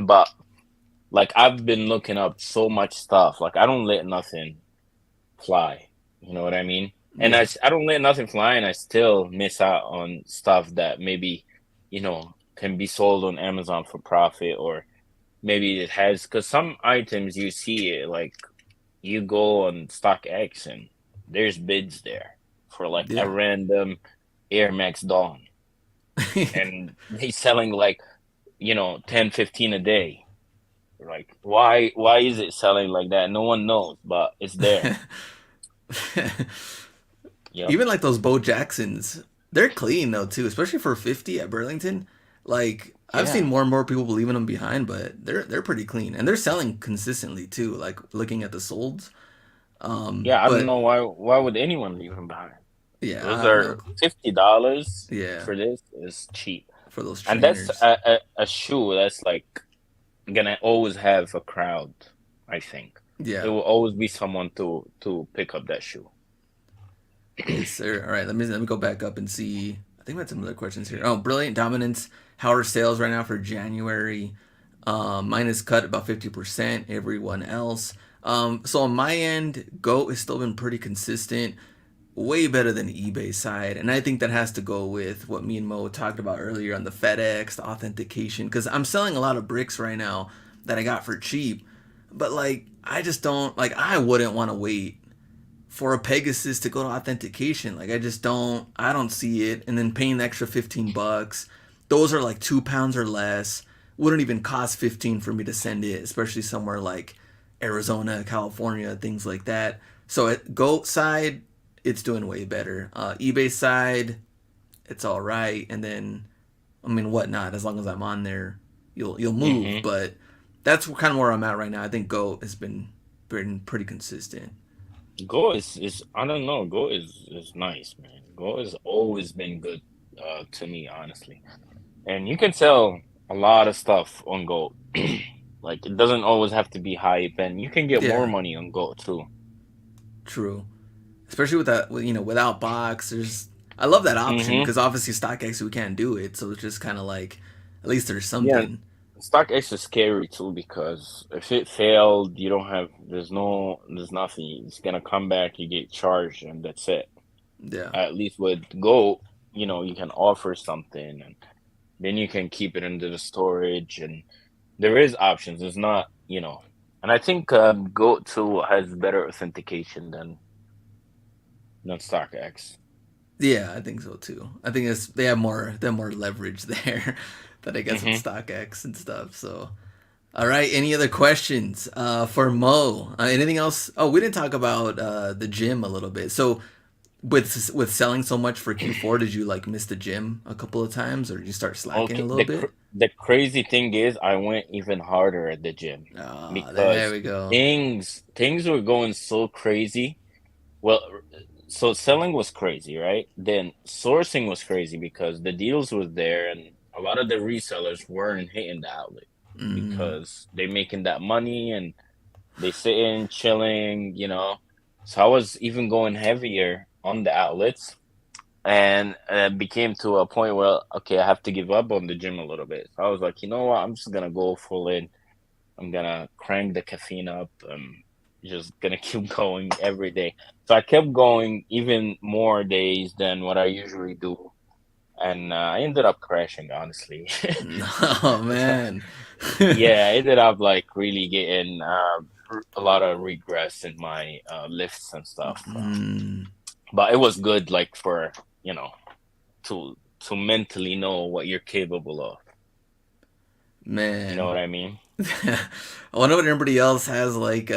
But like I've been looking up so much stuff. Like I don't let nothing fly. You know what I mean? And Yeah, I don't let nothing fly, and I still miss out on stuff that maybe, can be sold on Amazon for profit, or maybe it has, because some items you see it, like you go on StockX and there's bids there for like a yeah. random Air Max Dawn, and they selling like, 10, 15 a day. Like why is it selling like that? No one knows, but it's there. Yep. Even like those Bo Jacksons, they're clean though too, especially for 50 at Burlington. Like I've seen Yeah. more and more people leaving them behind, but they're pretty clean and they're selling consistently too. Like looking at the solds. Yeah, I don't But know why would anyone leave them behind? yeah, Those I have no. are $50 Yeah, for this is cheap. for those And that's trainers. a shoe that's like gonna always have a crowd, I think. There Yeah. will always be someone to pick up that shoe. Yes, sir. All right, let me go back up and see. I think we had some other questions here. Oh, brilliant dominance. How are sales right now for January? Mine is cut about 50%. Everyone else. So on my end, Goat has still been pretty consistent, way better than eBay side, and I think that has to go with what me and Mo talked about earlier on the FedEx, the authentication. Because I'm selling a lot of bricks right now that I got for cheap, but like I just don't like. I wouldn't want to wait for a Pegasus to go to authentication. Like I don't see it. And then paying the extra $15. Those are like £2 or less. Wouldn't even cost 15 for me to send it, especially somewhere like Arizona, California, things like that. So at Goat side, it's doing way better. eBay side, it's all right. And then I mean whatnot, as long as I'm on there, you'll move. Hmm. But that's kind of where I'm at right now. I think Goat has been pretty consistent. Go is I don't know. Go is nice, man. Go has always been good to me, honestly. And you can sell a lot of stuff on Go. Like it doesn't always have to be hype, and you can get more Yeah, money on Go too. true. Especially with that, without box. I love that option Hmm. because obviously StockX we can't do it, so it's just kind of like, at least there's Yeah, something. StockX is scary too, because if it failed, you don't have there's nothing. It's gonna come back, you get charged, and that's it. Yeah, At least with Go, you can offer something, and then you can keep it into the storage, and there is options. It's not, and I think Go too has better authentication than StockX. yeah, I think so too. I think they have more leverage there than I guess with Hmm. StockX and stuff. So, all right, any other questions for Mo? Anything else? Oh, we didn't talk about the gym a little bit. So with selling so much for Q4, did you like miss the gym a couple of times, or did you start slacking a Okay, little bit? the crazy thing is, I went even harder at the gym Ah, there because we go. things were going so crazy. Well, so selling was crazy, right? Then sourcing was crazy because the deals was there, and a lot of the resellers weren't hitting the outlet Mm, because they making that money, and they sitting chilling, So I was even going heavier on the outlets, and it became to a point where, okay, I have to give up on the gym a little bit. So I was like, you know what? I'm just gonna go full in. I'm gonna crank the caffeine up. I'm just gonna keep going every day. So I kept going even more days than what I usually do, and I ended up crashing, honestly. oh man. Yeah, I ended up like really getting a lot of regress in my lifts and stuff. mm, But it was good, like for you know to to mentally know what you're capable of. You know Man. what I mean? I wonder what everybody else has like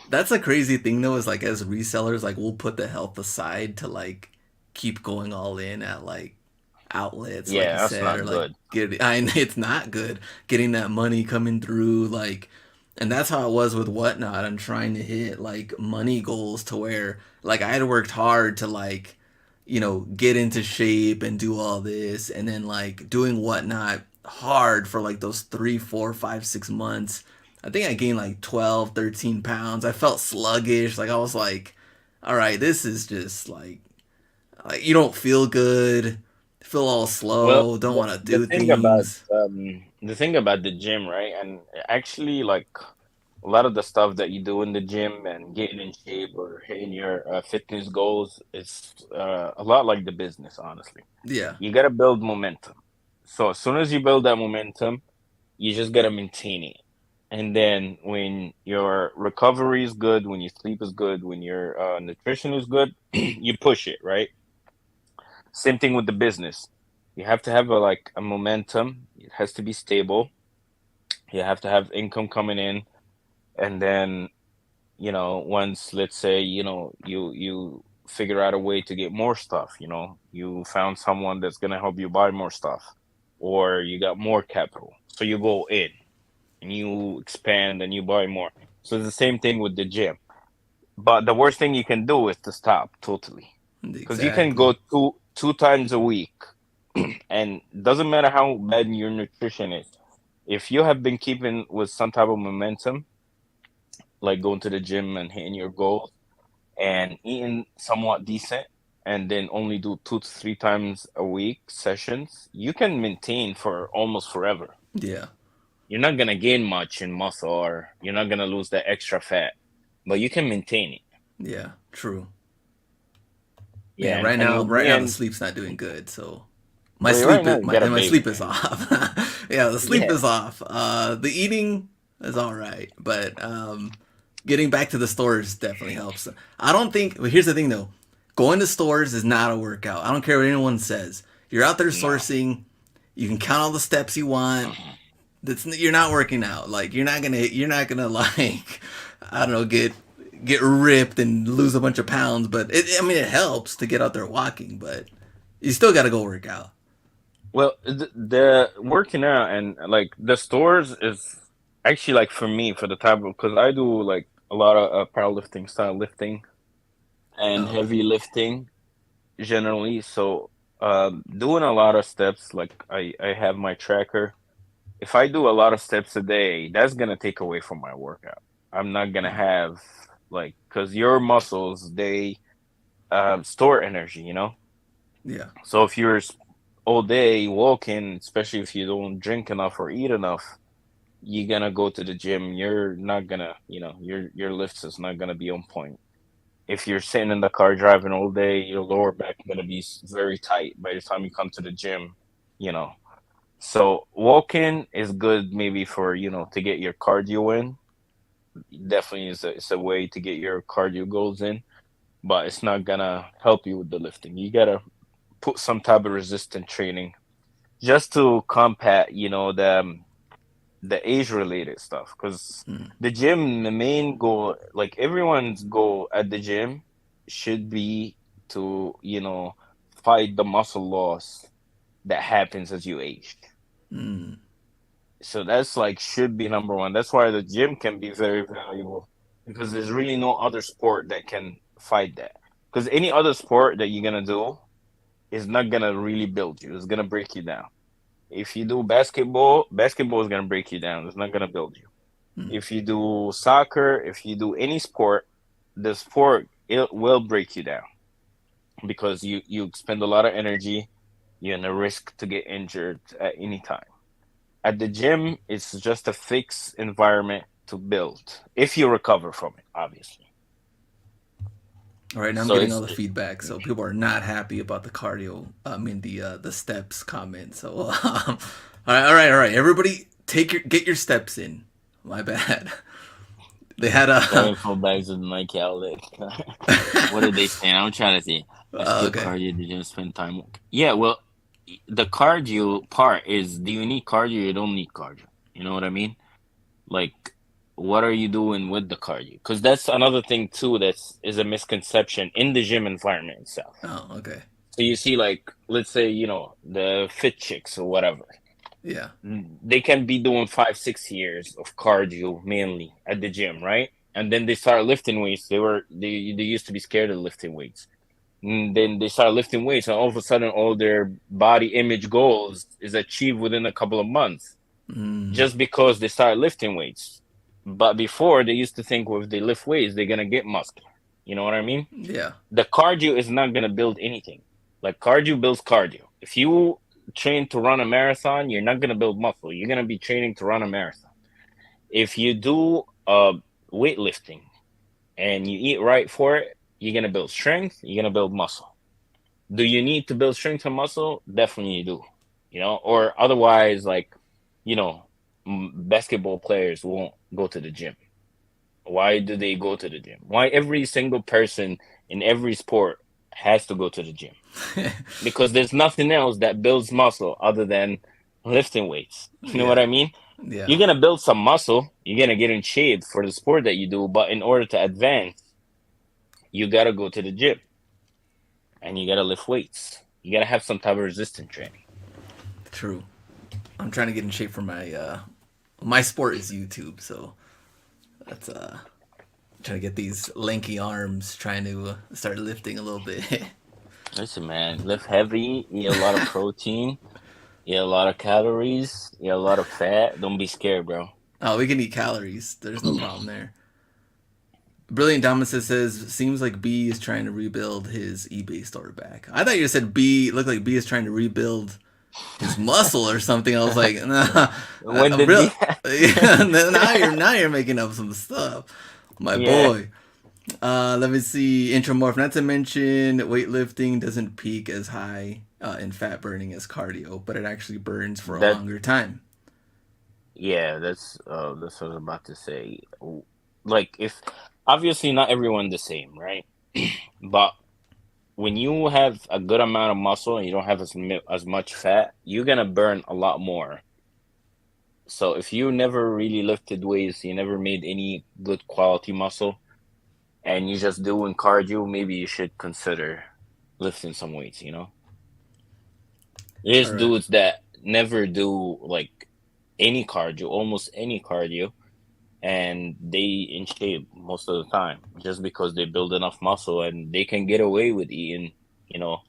that's a crazy thing though, is like as resellers, like we'll put the health aside to like keep going all in at like outlets like you Yeah, that's said, or not like good. it's not good getting that money coming through, like, and that's how it was with Whatnot. I'm trying to hit like money goals to where like I had worked hard to like, get into shape and do all this, and then like doing Whatnot hard for like those 3, 4, 5, 6 months. I think I gained like 12, 13 pounds. I felt sluggish. Like I was like, all right, this is just like you don't feel good, feel all Well, slow, don't the, want to the do thing about things. the thing about the gym, right? And actually, like a lot of the stuff that you do in the gym and getting in shape or hitting your fitness goals is a lot like the business, honestly. Yeah, You gotta build momentum. So as soon as you build that momentum, you just gotta maintain it. And then when your recovery is good, when your sleep is good, when your nutrition is good, you push it, right? Same thing with the business. You have to have a momentum. It has to be stable. You have to have income coming in, and then once, let's say, you figure out a way to get more stuff. You found someone that's gonna help you buy more stuff, or you got more capital, so you go in and you expand and you buy more. So it's the same thing with the gym. But the worst thing you can do is to stop totally, because you can exactly. go two times a week, and doesn't matter how bad your nutrition is. If you have been keeping with some type of momentum, like going to the gym and hitting your goals and eating somewhat decent, and then only do 2 to 3 times a week sessions, you can maintain for almost forever. Yeah, You're not gonna gain much in muscle, or you're not gonna lose that extra fat, but you can maintain it. yeah, true. Yeah, Man, and, right and now, with right me now the and sleep not doing good. So my well, right sleep now is you got a my baby, sleep is man. off. Yeah, the sleep Yeah. is off. The eating is all right, but getting back to the stores definitely helps. I don't think. But here's the thing though, going to stores is not a workout. I don't care what anyone says. You're out there No. sourcing. You can count all the steps you want. That's you're not working out. Like you're not gonna like I don't know, get ripped and lose a bunch of pounds. But I mean it helps to get out there walking, but you still got to go work out. Well, the working out and like the stores is actually, like, for me, for the type of, because I do like a lot of powerlifting style lifting and Oh, okay. heavy lifting generally. So doing a lot of steps, like I have my tracker. If I do a lot of steps a day, that's gonna take away from my workout. I'm not gonna have, like, because your muscles, they store energy, Yeah, So if you're all day walking, especially if you don't drink enough or eat enough, you're gonna go to the gym. You're not gonna, your lifts is not gonna be on point. If you're sitting in the car driving all day, your lower back gonna be very tight by the time you come to the gym, you know. So walking is good, maybe for, to get your cardio in. Definitely is it's a way to get your cardio goals in, but it's not gonna help you with the lifting. You gotta put some type of resistant training just to combat, the age related stuff. Because the gym, the main goal, like everyone's goal at the gym, should be to, fight the muscle loss that happens as you age. So that's like should be number one. That's why the gym can be very valuable, because there's really no other sport that can fight that. Because any other sport that you're gonna do is not gonna really build you. It's gonna break you down. If you do basketball, basketball is gonna break you down. It's not gonna build you. If you do soccer, if you do any sport, the sport, it will break you down, because you expend a lot of energy. You're in a risk to get injured at any time. At the gym, it's just a fixed environment to build if you recover from it, obviously. all right. Now I'm So getting all it's the feedback. So people are not happy about the cardio. I mean the steps comment. So all right, all right, all right. Everybody, get your steps in. My bad. They had a coming from bags with Nike outlet. What are they saying? I'm trying to see. That's good okay. cardio. Did you spend time? Yeah, well, the cardio part is, do you need cardio? You don't need cardio. You know what I mean? Like, what are you doing with the cardio? Because that's another thing too. That's is a misconception in the gym environment itself. Oh, okay. So you see, like, let's say, the fit chicks or whatever. Yeah. They can be doing 5, 6 years of cardio mainly at the gym, right? And then they start lifting weights. They used to be scared of lifting weights. And then they start lifting weights, and all of a sudden, all their body image goals is achieved within a couple of months, Mm, just because they started lifting weights. But before, they used to think, well, if they lift weights, they're gonna get muscle. You know what I mean? yeah. The cardio is not gonna build anything. Like, cardio builds cardio. If you train to run a marathon, you're not gonna build muscle. You're gonna be training to run a marathon. If you do weightlifting and you eat right for it, you're gonna build strength. You're gonna build muscle. Do you need to build strength and muscle? Definitely you do. Or otherwise, like, you know, basketball players won't go to the gym. Why do they go to the gym? Why every single person in every sport has to go to the gym? Because there's nothing else that builds muscle other than lifting weights. You know what Yeah. I mean? Yeah. You're gonna build some muscle, you're gonna get in shape for the sport that you do, but in order to advance, you gotta go to the gym and you gotta lift weights. You gotta have some type of resistance training. True. I'm trying to get in shape for my sport is YouTube, so that's trying to get these lanky arms, trying to start lifting a little bit. Listen, man, lift heavy, eat a lot of protein, eat a lot of calories, eat a lot of fat. Don't be scared, bro. Oh, we can eat calories. There's no problem there. Brilliant Dominus says, seems like B is trying to rebuild his eBay store back. I thought you said B, looked like B is trying to rebuild his muscle or something. I was like, nah, When I'm did real. B? Yeah, now you're making up some stuff, my Yeah, boy. Let me see. Intramorph. Not to mention, weightlifting doesn't peak as high in fat burning as cardio, but it actually burns for a that longer time. yeah, that's what I was about to say. Like, if obviously not everyone the same, right? But when you have a good amount of muscle and you don't have as much fat, you're gonna burn a lot more. So if you never really lifted weights, you never made any good quality muscle, and you're just doing cardio, maybe you should consider lifting some weights. There's All right. dudes that never do like any cardio, almost any cardio, and they in shape most of the time just because they build enough muscle and they can get away with eating, you know,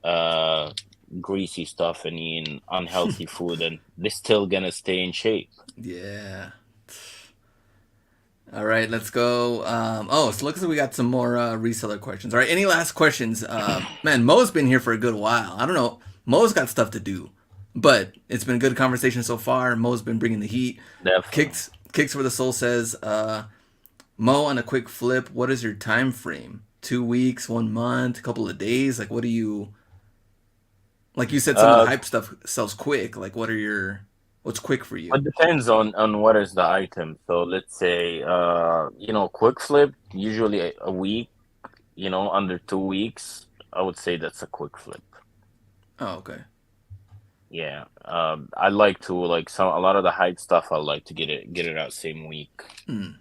uh, greasy stuff and eating unhealthy food, and they're still gonna stay in shape. Yeah. All right, let's go. So looks like we got some more reseller questions. All right, any last questions? Man, Mo's been here for a good while. I don't know. Mo's got stuff to do, but it's been a good conversation so far. Mo's been bringing the heat. Definitely. Kicks for the soul says, Mo, on a quick flip, what is your time frame? 2 weeks, 1 month, a couple of days? Like, what do you like? You said some of the Uh, hype stuff sells quick. Like, what's quick for you? it depends on what is the item. So let's say, quick flip, usually a week, under 2 weeks. I would say that's a quick flip. Oh, okay. Yeah. I like to like some a lot of the hype stuff. I like to get it out same week Mm.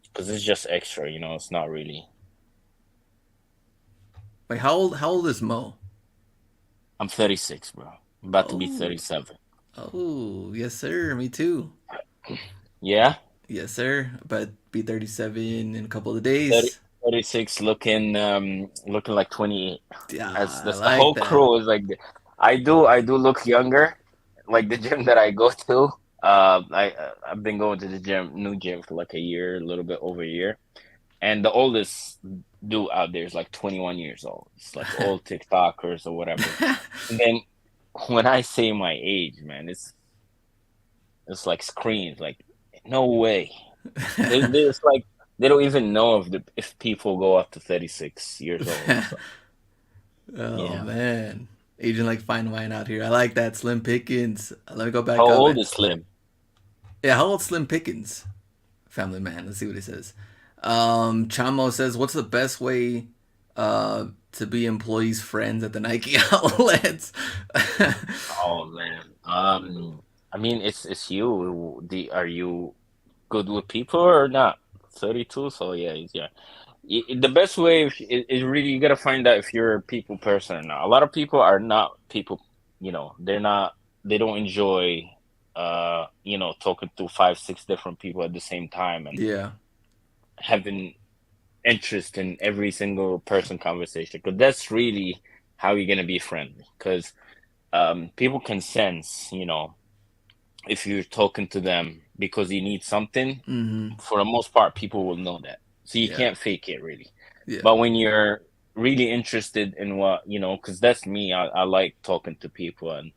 because it's just extra. It's not really. Wait, how old is Mo? I'm 36, bro. I'm about to be Oh, 37. oh, yes, sir. Me too. Yeah. Yes, sir. But be 37 in a couple of 30, days. 36, looking like 28. Yeah, As I that's the like whole that. crew is like. I do look younger. Like the gym that I go to. I've been going to the new gym for like a year, a little bit over a year, and the oldest dude out there is like 21 years old. It's like old TikTokers or whatever. And then when I say my age, man, it's like screams like, no way. It's like they don't even know if people go up to 36 years old. So Oh yeah. man, aging like fine wine out here. I like that. Slim Pickens. Let me go How back up. old is Slim? Yeah, how old Slim Pickens? Family man. Let's see what he says. Chamo says, "What's the best way to be employees' friends at the Nike outlets. Oh man. I mean, it's you. Are you good with people or not? 32, so yeah, yeah. The best way is really you gotta find out if you're a people person or not. A lot of people are not people, they're not, they don't enjoy, talking to five, six different people at the same time and Yeah. having interest in every single person conversation. Because that's really how you're gonna be friendly. Because people can sense, if you're talking to them because you need something, Mm-hmm. for the most part, people will know that. So you Yeah. can't fake it really. Yeah. But when you're really interested in what, because that's me, I like talking to people and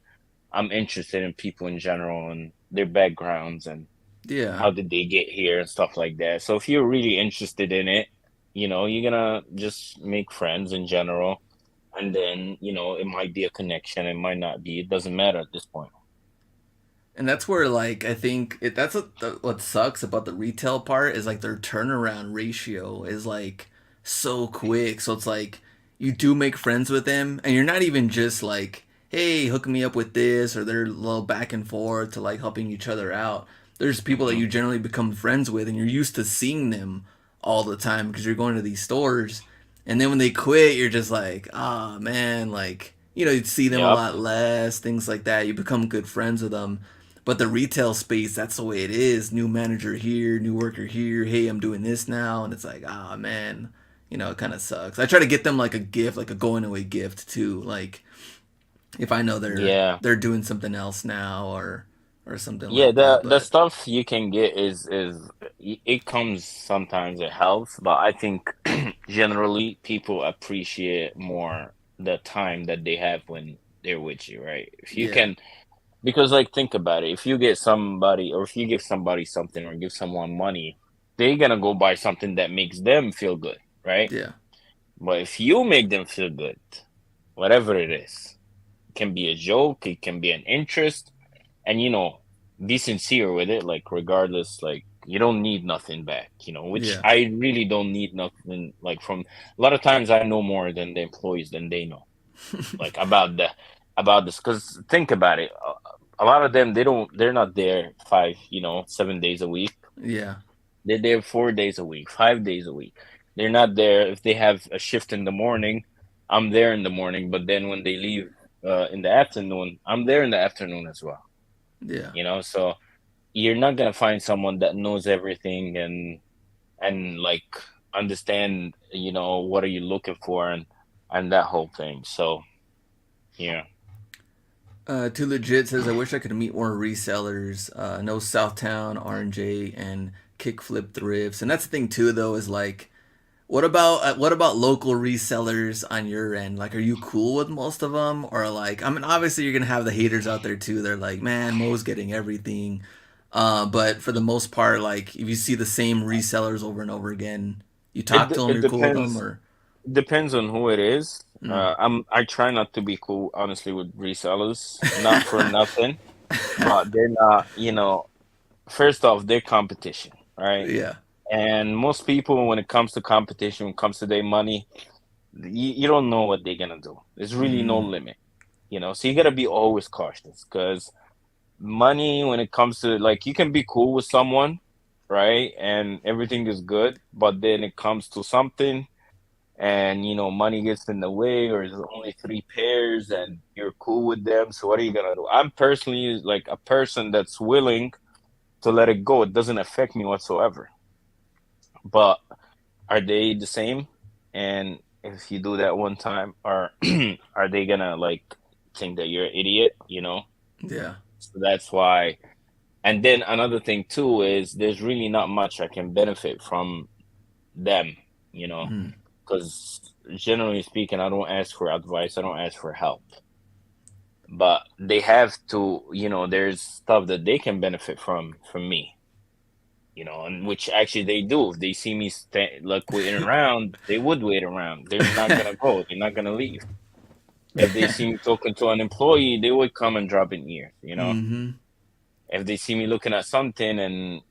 I'm interested in people in general and their backgrounds and Yeah. how did they get here and stuff like that. So if you're really interested in it, you're gonna just make friends in general. And then, it might be a connection, it might not be, it doesn't matter at this point. And that's where, like, I think that's what sucks about the retail part is like their turnaround ratio is like so quick. So it's like you do make friends with them, and you're not even just like, hey, hook me up with this, or they're a little back and forth to like helping each other out. There's people that Hmm. you generally become friends with, and you're used to seeing them all the time because you're going to these stores. And then when they quit, you're just like, ah, man, like, you'd see them a Yep. lot less, things like that. You become good friends with them. But the retail space, that's the way it is. New manager here, new worker here. Hey, I'm doing this now, and it's like, ah, man, it kind of sucks. I try to get them like a gift, like a going away gift too. Like if I know they're Yeah. they're doing something else now, or something Yeah, like that. the But stuff you can get is it comes sometimes it helps, but I think generally people appreciate more the time that they have when they're with you, right? If you yeah, can, because like think about it, if you get somebody or if you give somebody something or give someone money, they're gonna go buy something that makes them feel good, right? yeah, But if you make them feel good, whatever it is, it can be a joke, it can be an interest, and be sincere with it, like regardless, like you don't need nothing back, which yeah, I really don't need nothing, like from a lot of times I know more than the employees than they know, like about this, because think about it, a lot of them, they're not there 7 days a week. yeah, They're there 4 days a week, 5 days a week. They're not there if they have a shift in the morning. I'm there in the morning, but then when they leave in the afternoon, I'm there in the afternoon as well. yeah. So you're not gonna find someone that knows everything and like understand, what are you looking for and that whole thing. So yeah. Too legit says I wish I could meet more resellers. No Southtown, R&J, and kickflip thrifts. And that's the thing too, though, is like what about local resellers on your end? Like, are you cool with most of them, or like, I mean, obviously you're gonna have the haters out there too. They're like, man, Mo's getting everything. But for the most part, like, if you see the same resellers over and over again, you talk to them, It you're cool with them, depends. or Depends on who it is. mm, I try not to be cool, honestly, with resellers. Not for nothing, but they're not. First off, they're competition, right? yeah, And most people, when it comes to competition, when it comes to their money, you don't know what they're gonna do. There's really no mm, limit, So you gotta be always cautious because money, when it comes to like, you can be cool with someone, right? And everything is good, but then it comes to something and money gets in the way or there's only three pairs and you're cool with them, so what are you gonna do? I'm personally like a person that's willing to let it go. It doesn't affect me whatsoever. But are they the same? And if you do that one time, are they gonna like think that you're an idiot? yeah, So that's why. And then another thing too is there's really not much I can benefit from them, you know mm, because generally speaking, I don't ask for advice, I don't ask for help, but they have to, there's stuff that they can benefit from me, and which actually they do. If they see me like waiting around, they would wait around. They're not gonna go. They're not gonna leave. If they see me talking to an employee, they would come and drop in ears. mm-hmm, If they see me looking at something and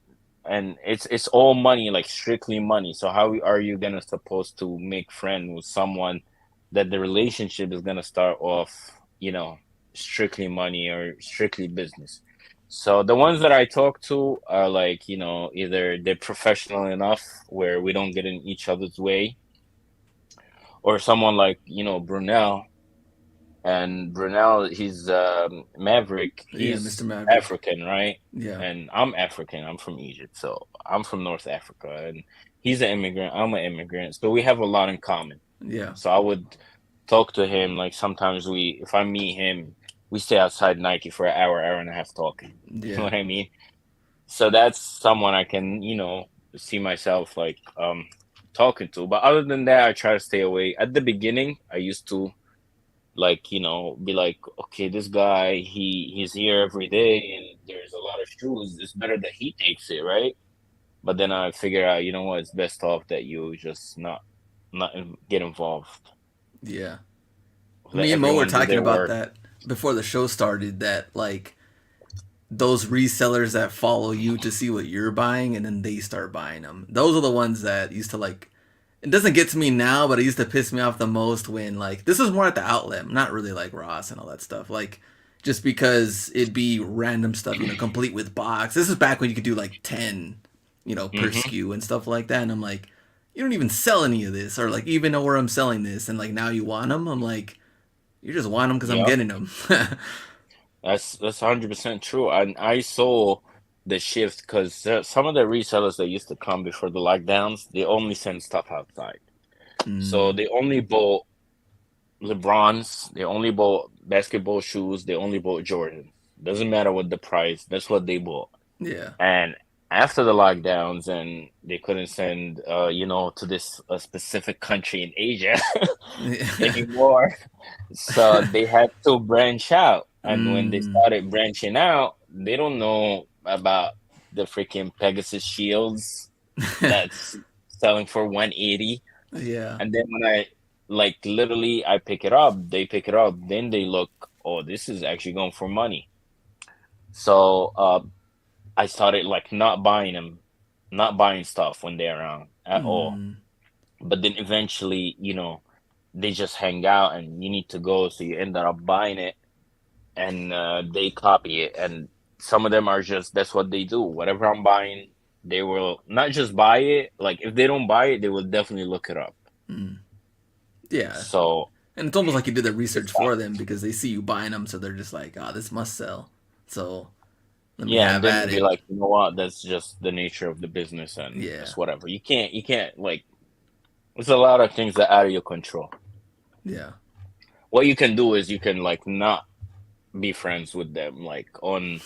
it's all money, like strictly money. So how are you gonna supposed to make friend with someone that the relationship is gonna start off, strictly money or strictly business. So the ones that I talk to are like, either they're professional enough where we don't get in each other's way, or someone like, Brunel. And Brunel, he's Maverick. Yeah, Mr. He's Maverick. African, right? Yeah. And I'm African. I'm from Egypt, so I'm from North Africa, and he's an immigrant. I'm an immigrant, so we have a lot in common. Yeah. So I would talk to him like sometimes if I meet him, we stay outside Nike for an hour, hour and a half talking. You know Yeah. what I mean? So that's someone I can, see myself like talking to. But other than that, I try to stay away. At the beginning, I used to like, be like, okay, this guy, he's here every day and there's a lot of shoes. It's better that he takes it, right? But then I figure out, what, it's best off that you just not get involved. Yeah. Let Me and Mo were everyone do talking their about work. that before the show started. That like those resellers that follow you to see what you're buying and then they start buying them. Those are the ones that used to like. It doesn't get to me now, but it used to piss me off the most when like this was more at the outlet, not really like Ross and all that stuff. Like just because it'd be random stuff, complete with box. This is back when you could do like 10, per Hmm. SKU and stuff like that. And I'm like, you don't even sell any of this or like even know where I'm selling this. And like now you want them. I'm like, you just want them because I'm Yep. getting them. That's 100% true. And I saw the shift because some of the resellers that used to come before the lockdowns, they only send stuff outside. So Mm, they only bought LeBrons, they only bought basketball shoes, they only bought Jordan. Doesn't matter what the price, that's what they bought. yeah. And after the lockdowns and they couldn't send to this specific country in Asia anymore, so they had to branch out. And when they mm, started branching out, they don't know about the freaking Pegasus shields that's selling for 180. yeah. And then when I like literally I pick it up, they pick it up, then they look, oh, this is actually going for money. So I started like not buying them, not buying stuff when they're around at all. Mm, But then eventually, they just hang out and you need to go, so you end up buying it, and they copy it. And some of them are just that's what they do. Whatever I'm buying, they will not just buy it. Like if they don't buy it, they will definitely look it up. mm, yeah. So And it's almost like you did the it's research tough. for them because they see you buying them, so they're just like, "Oh, this must sell." So let me Yeah, and have then at you'd be it. like, you know what? That's just the nature of the business, and Yeah, it's whatever. You can't like. There's a lot of things that are out of your control. yeah, What you can do is you can like not be friends with them, like on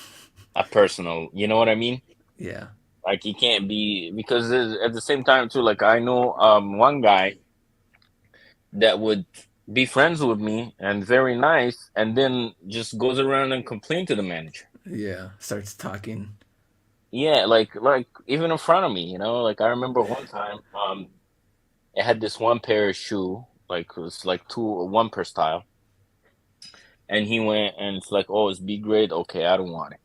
a personal. You know what I mean? yeah. Like you can't be because at the same time too. Like I know one guy that would be friends with me and very nice, and then just goes around and complain to the manager. Yeah, starts talking. Yeah, like even in front of me, Like I remember one time, it had this one pair of shoe, like it was like one per style, and he went and it's like, oh, it's B grade, okay, I don't want it.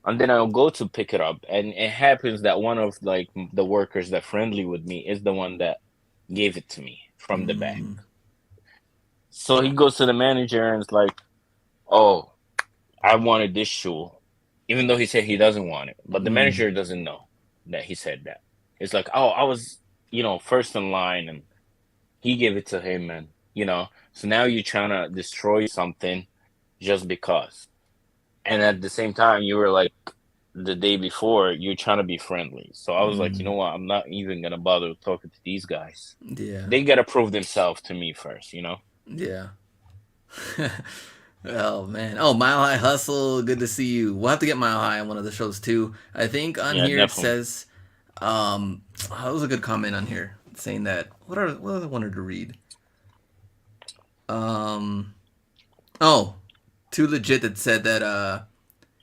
And then I'll go to pick it up, and it happens that one of like the workers that friendly with me is the one that gave it to me from the back. Mm, So he goes to the manager and it's like, oh, I wanted this shoe, even though he said he doesn't want it. But the mm, manager doesn't know that he said that. It's like, oh, I was, first in line and he gave it to him, and, so now you're trying to destroy something just because. And at the same time, you were like, the day before, you're trying to be friendly. So I was like, you know mm, what? I'm not even going to bother talking to these guys. yeah, They got to prove themselves to me first. yeah. Oh man. Oh, Mile High Hustle. Good to see you. We'll have to get Mile High on one of the shows too. I think on Yeah, here it definitely. says, that was a good comment on here saying that. What I wanted to read? Um, oh, too legit that said that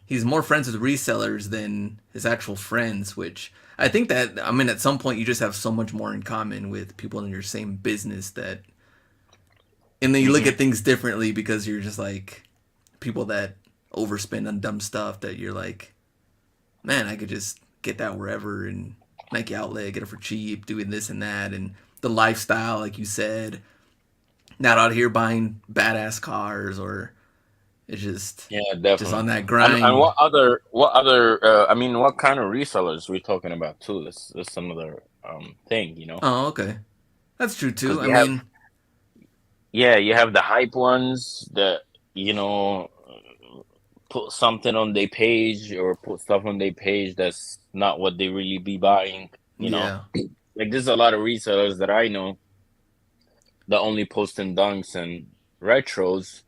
he's more friends with resellers than his actual friends, which I think that I mean at some point you just have so much more in common with people in your same business that and then you look Hmm. at things differently because you're just like people that overspend on dumb stuff that you're like, man, I could just get that wherever and Nike outlet, get it for cheap, doing this and that and the lifestyle like you said. not out here buying badass cars, or it's Yeah, just on definitely. that And grind. I mean, what kind of resellers we talking about too? That's another thing, you know, Oh, okay, that's true because too. I you have, mean, yeah, you have the hype ones that, you know, put something on their page or put stuff on their page that's not what they really be buying, you know. yeah, Like there's a lot of resellers that I know that only posting dunks and retros,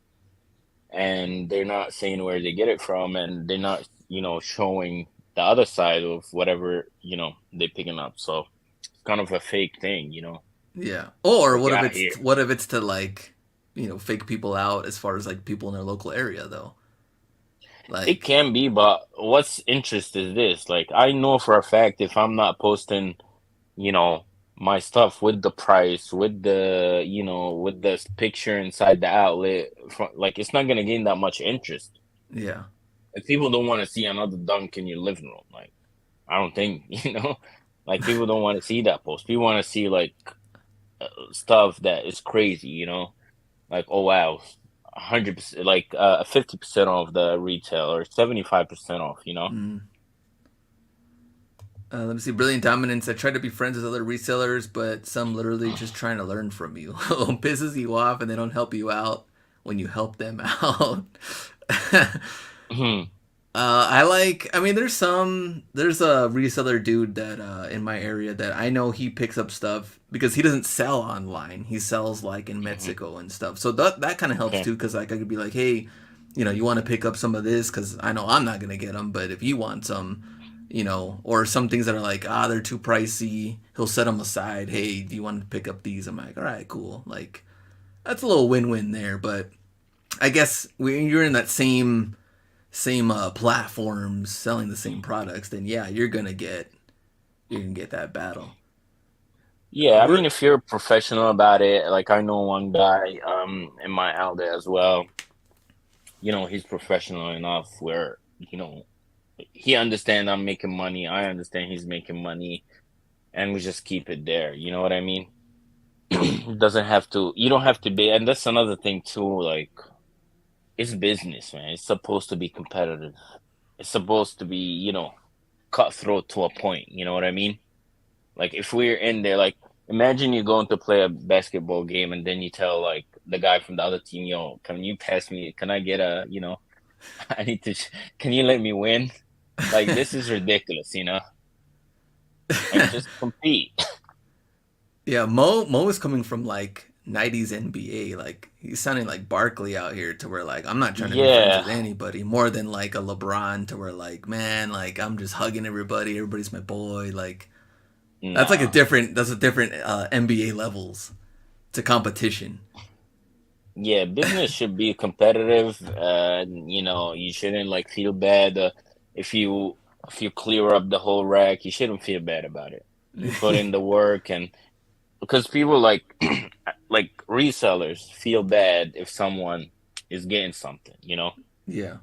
and they're not saying where they get it from, and they're not, you know, showing the other side of whatever, you know, they're picking up. So it's kind of a fake thing, you know. yeah. Or Like out here, what if it's to like, fake people out as far as like people in their local area though. it Like, can be, but what's interest is this? Like I know for a fact if I'm not posting, you know, my stuff with the price, with the, you know, with the picture inside the outlet, like it's not gonna gain that much interest. yeah, Like people don't want to see another dunk in your living room. Like I don't think, you know, like people don't want to see that post. People want to see like stuff that is crazy, you know, like oh wow, 100%, like 50% off the retail or 75% off, you know. mm. Let me see. Brilliant Dominance. I try to be friends with other resellers, but some literally just trying to learn from you. Pisses you off and they don't help you out when you help them out. Mhm, I mean, there's a reseller dude that in my area that I know he picks up stuff because he doesn't sell online. He sells like in mhm. Mexico and stuff. So that kind of helps Okay. too because like I could be like, hey, you want to pick up some of this because I know I'm not gonna get them, but if you want some, or some things that are like they're too pricey, he'll set them aside. Hey, do you want to pick up these? I'm like, all right, cool. Like that's a little win-win there. But I guess when you're in that same platforms selling the same products, then yeah, you're gonna get that battle. Yeah, I mean, We're if you're professional about it, like I know one guy in my outlet as well. You know, he's professional enough where, you know, he understand I'm making money. I understand he's making money, and we just keep it there. You know what I mean? It doesn't have to. You don't have to be. And that's another thing too. Like it's business, man. It's supposed to be competitive. It's supposed to be, you know, cutthroat to a point. You know what I mean? Like if we're in there, like imagine you going to play a basketball game and then you tell like the guy from the other team, yo, can you pass me? Can I get a, you know, I need to, can you let me win? Like this is ridiculous, you know? Like just compete. yeah, Mo is coming from like '90s NBA. Like he's sounding like Barkley out here to where like I'm not trying to be friends Yeah. with anybody more than like a LeBron to where like man like I'm just hugging everybody. Everybody's my boy. Like Nah. that's a different NBA levels to competition. Yeah, business should be competitive. You know, you shouldn't like feel bad if you if you clear up the whole rack. You shouldn't feel bad about it. You put in the work, and because people like like resellers feel bad if someone is getting something, you know? Yeah.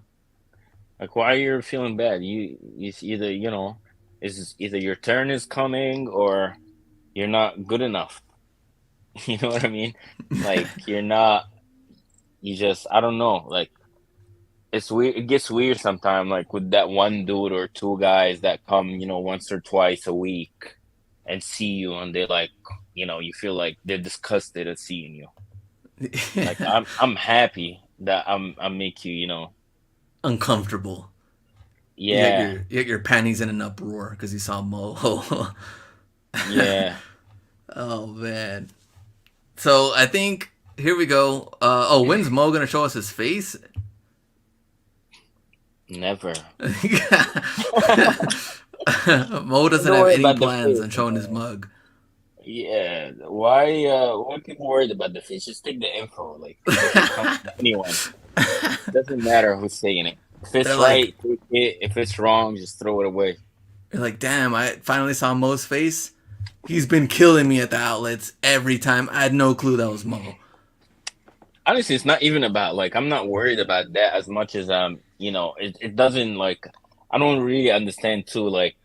Like why you're feeling bad? It's either, you know, is either your turn is coming or you're not good enough. You know what I mean? Like you're not, you just I don't know, like it's weird. It gets weird sometimes, like with that one dude or two guys that come, you know, once or twice a week and see you, and they're like, you know, you feel like they're disgusted at seeing you. Like I'm happy that I make you, you know, Uncomfortable. yeah, You got your panties in an uproar because you saw Mo. yeah, Oh man. So I think here we go. When's Mo gonna show us his face? never. Mo doesn't Don't have worry any about the plans face, on showing his man. mug. Yeah, why people worried about the face? Just take the info. Like if it comes from anyone, doesn't matter who's saying it. If They're it's like, right, take it. If it's wrong, just throw it away. they're like, damn! I finally saw Mo's face. He's been killing me at the outlets every time. I had no clue that was Mo. Honestly, it's not even about like I'm not worried about that as much as you know, it doesn't like I don't really understand too like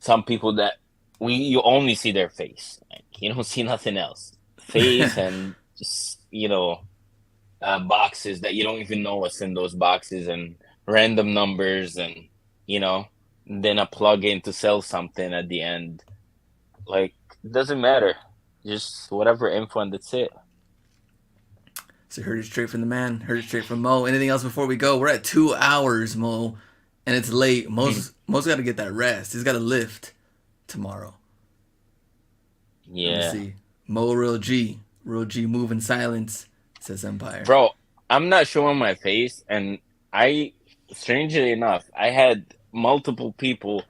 some people that we you only see their face. Like you don't see nothing else. Face and just boxes that you don't even know what's in those boxes, and random numbers, and you know then a plug-in to sell something at the end. Like, it doesn't matter, just whatever info, and that's it. So heard it straight from the man. Heard it straight from Mo. Anything else before we go? We're at 2 hours, Mo, and it's late. Mo's got to get that rest. He's got to lift tomorrow. Let me Yeah, see. Mo real G move in silence. Says Empire. bro, I'm not showing my face, and I strangely enough, I had multiple people,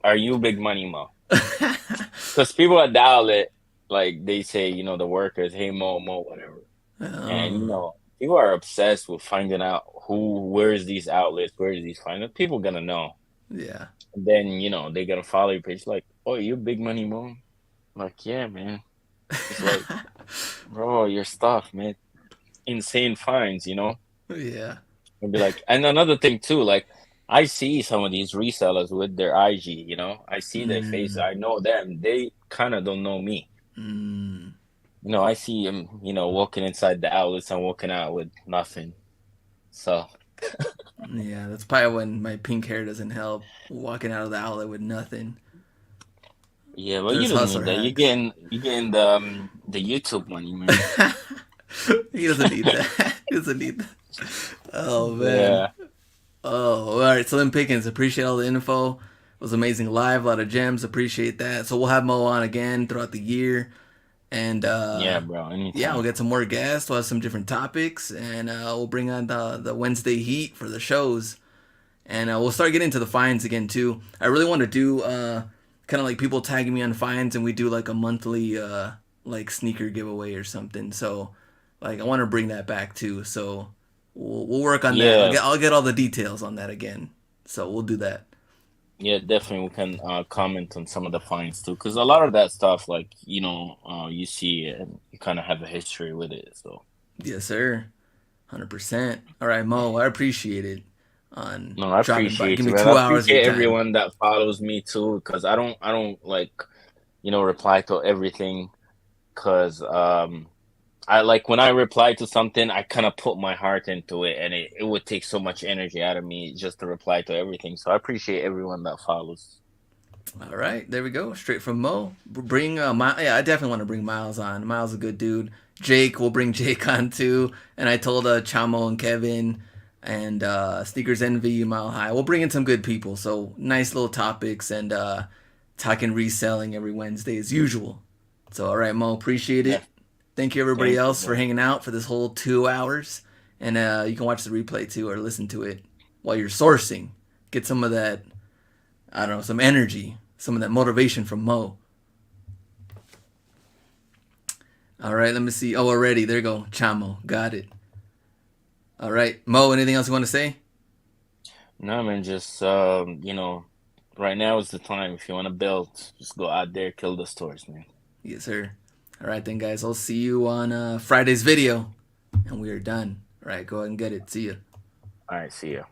"Are you Big Money Mo?" Because people at the outlet, like, they say, the workers, "Hey, Mo, whatever." And Oh, people are obsessed with finding out where's these outlets, where's these finance. People gonna know. yeah. And then, they gonna follow your page, like, "Oh, you Big Money Mo?" I'm like, yeah, man. It's like, bro, your stuff, man. Insane finds. Yeah. And be like, and another thing too, like, I see some of these resellers with their IG. I see their faces. Mm, I know them. They kind of don't know me. mm. I see them, walking inside the outlets and walking out with nothing. So, Yeah, that's probably when my pink hair doesn't help. Walking out of the outlet with nothing. yeah, but you There's don't hustler need that. You're hacks. getting you're getting the YouTube money, man. He doesn't need that. He doesn't need that. Oh man. Yeah, Oh, all right. Slim Pickens, appreciate all the info. It was amazing live, a lot of gems. Appreciate that. So we'll have Mo on again throughout the year, and yeah, bro. yeah, we'll Anytime. get some more guests. We'll have some different topics, and we'll bring on the Wednesday heat for the shows, and we'll start getting into the fines again too. I really want to do kind of like people tagging me on fines, and we do like a monthly like sneaker giveaway or something. So like I want to bring that back too. So we'll work on that. Yeah, I'll get all the details on that again. So we'll do that. yeah, definitely. We can comment on some of the finds too, because a lot of that stuff, like, you see it and you kind of have a history with it. So, Yes, sir. 100%. All right, Mo. I appreciate it on no, I dropping by. appreciate Give you, me man. I 2 hours of your appreciate time. everyone that follows me too, because I don't like, reply to everything, because I like, when I reply to something, I kind of put my heart into it, and it would take so much energy out of me just to reply to everything. So I appreciate everyone that follows. All right, there we go. Straight from Mo. Bring yeah, I definitely want to bring Miles on. Miles is a good dude. Jake, we'll bring Jake on too. And I told Chamo and Kevin and Sneakers Envy, Mile High. We'll bring in some good people. So nice little topics and talking reselling every Wednesday as usual. So all right, Mo, appreciate Yeah, it. Thank you everybody thank you, else for bro. hanging out for this whole 2 hours. And you can watch the replay too or listen to it while you're sourcing. Get some of that, I don't know, some energy, some of that motivation from Mo. All right, let me see. Oh, already. There you go. Chamo. Got it. All right. Mo, anything else you want to say? No, man, just right now is the time. If you want to build, just go out there, kill the stores, man. Yes, sir. All right, then, guys. I'll see you on Friday's video. And we are done. All right, go ahead and get it. See ya. All right, see ya.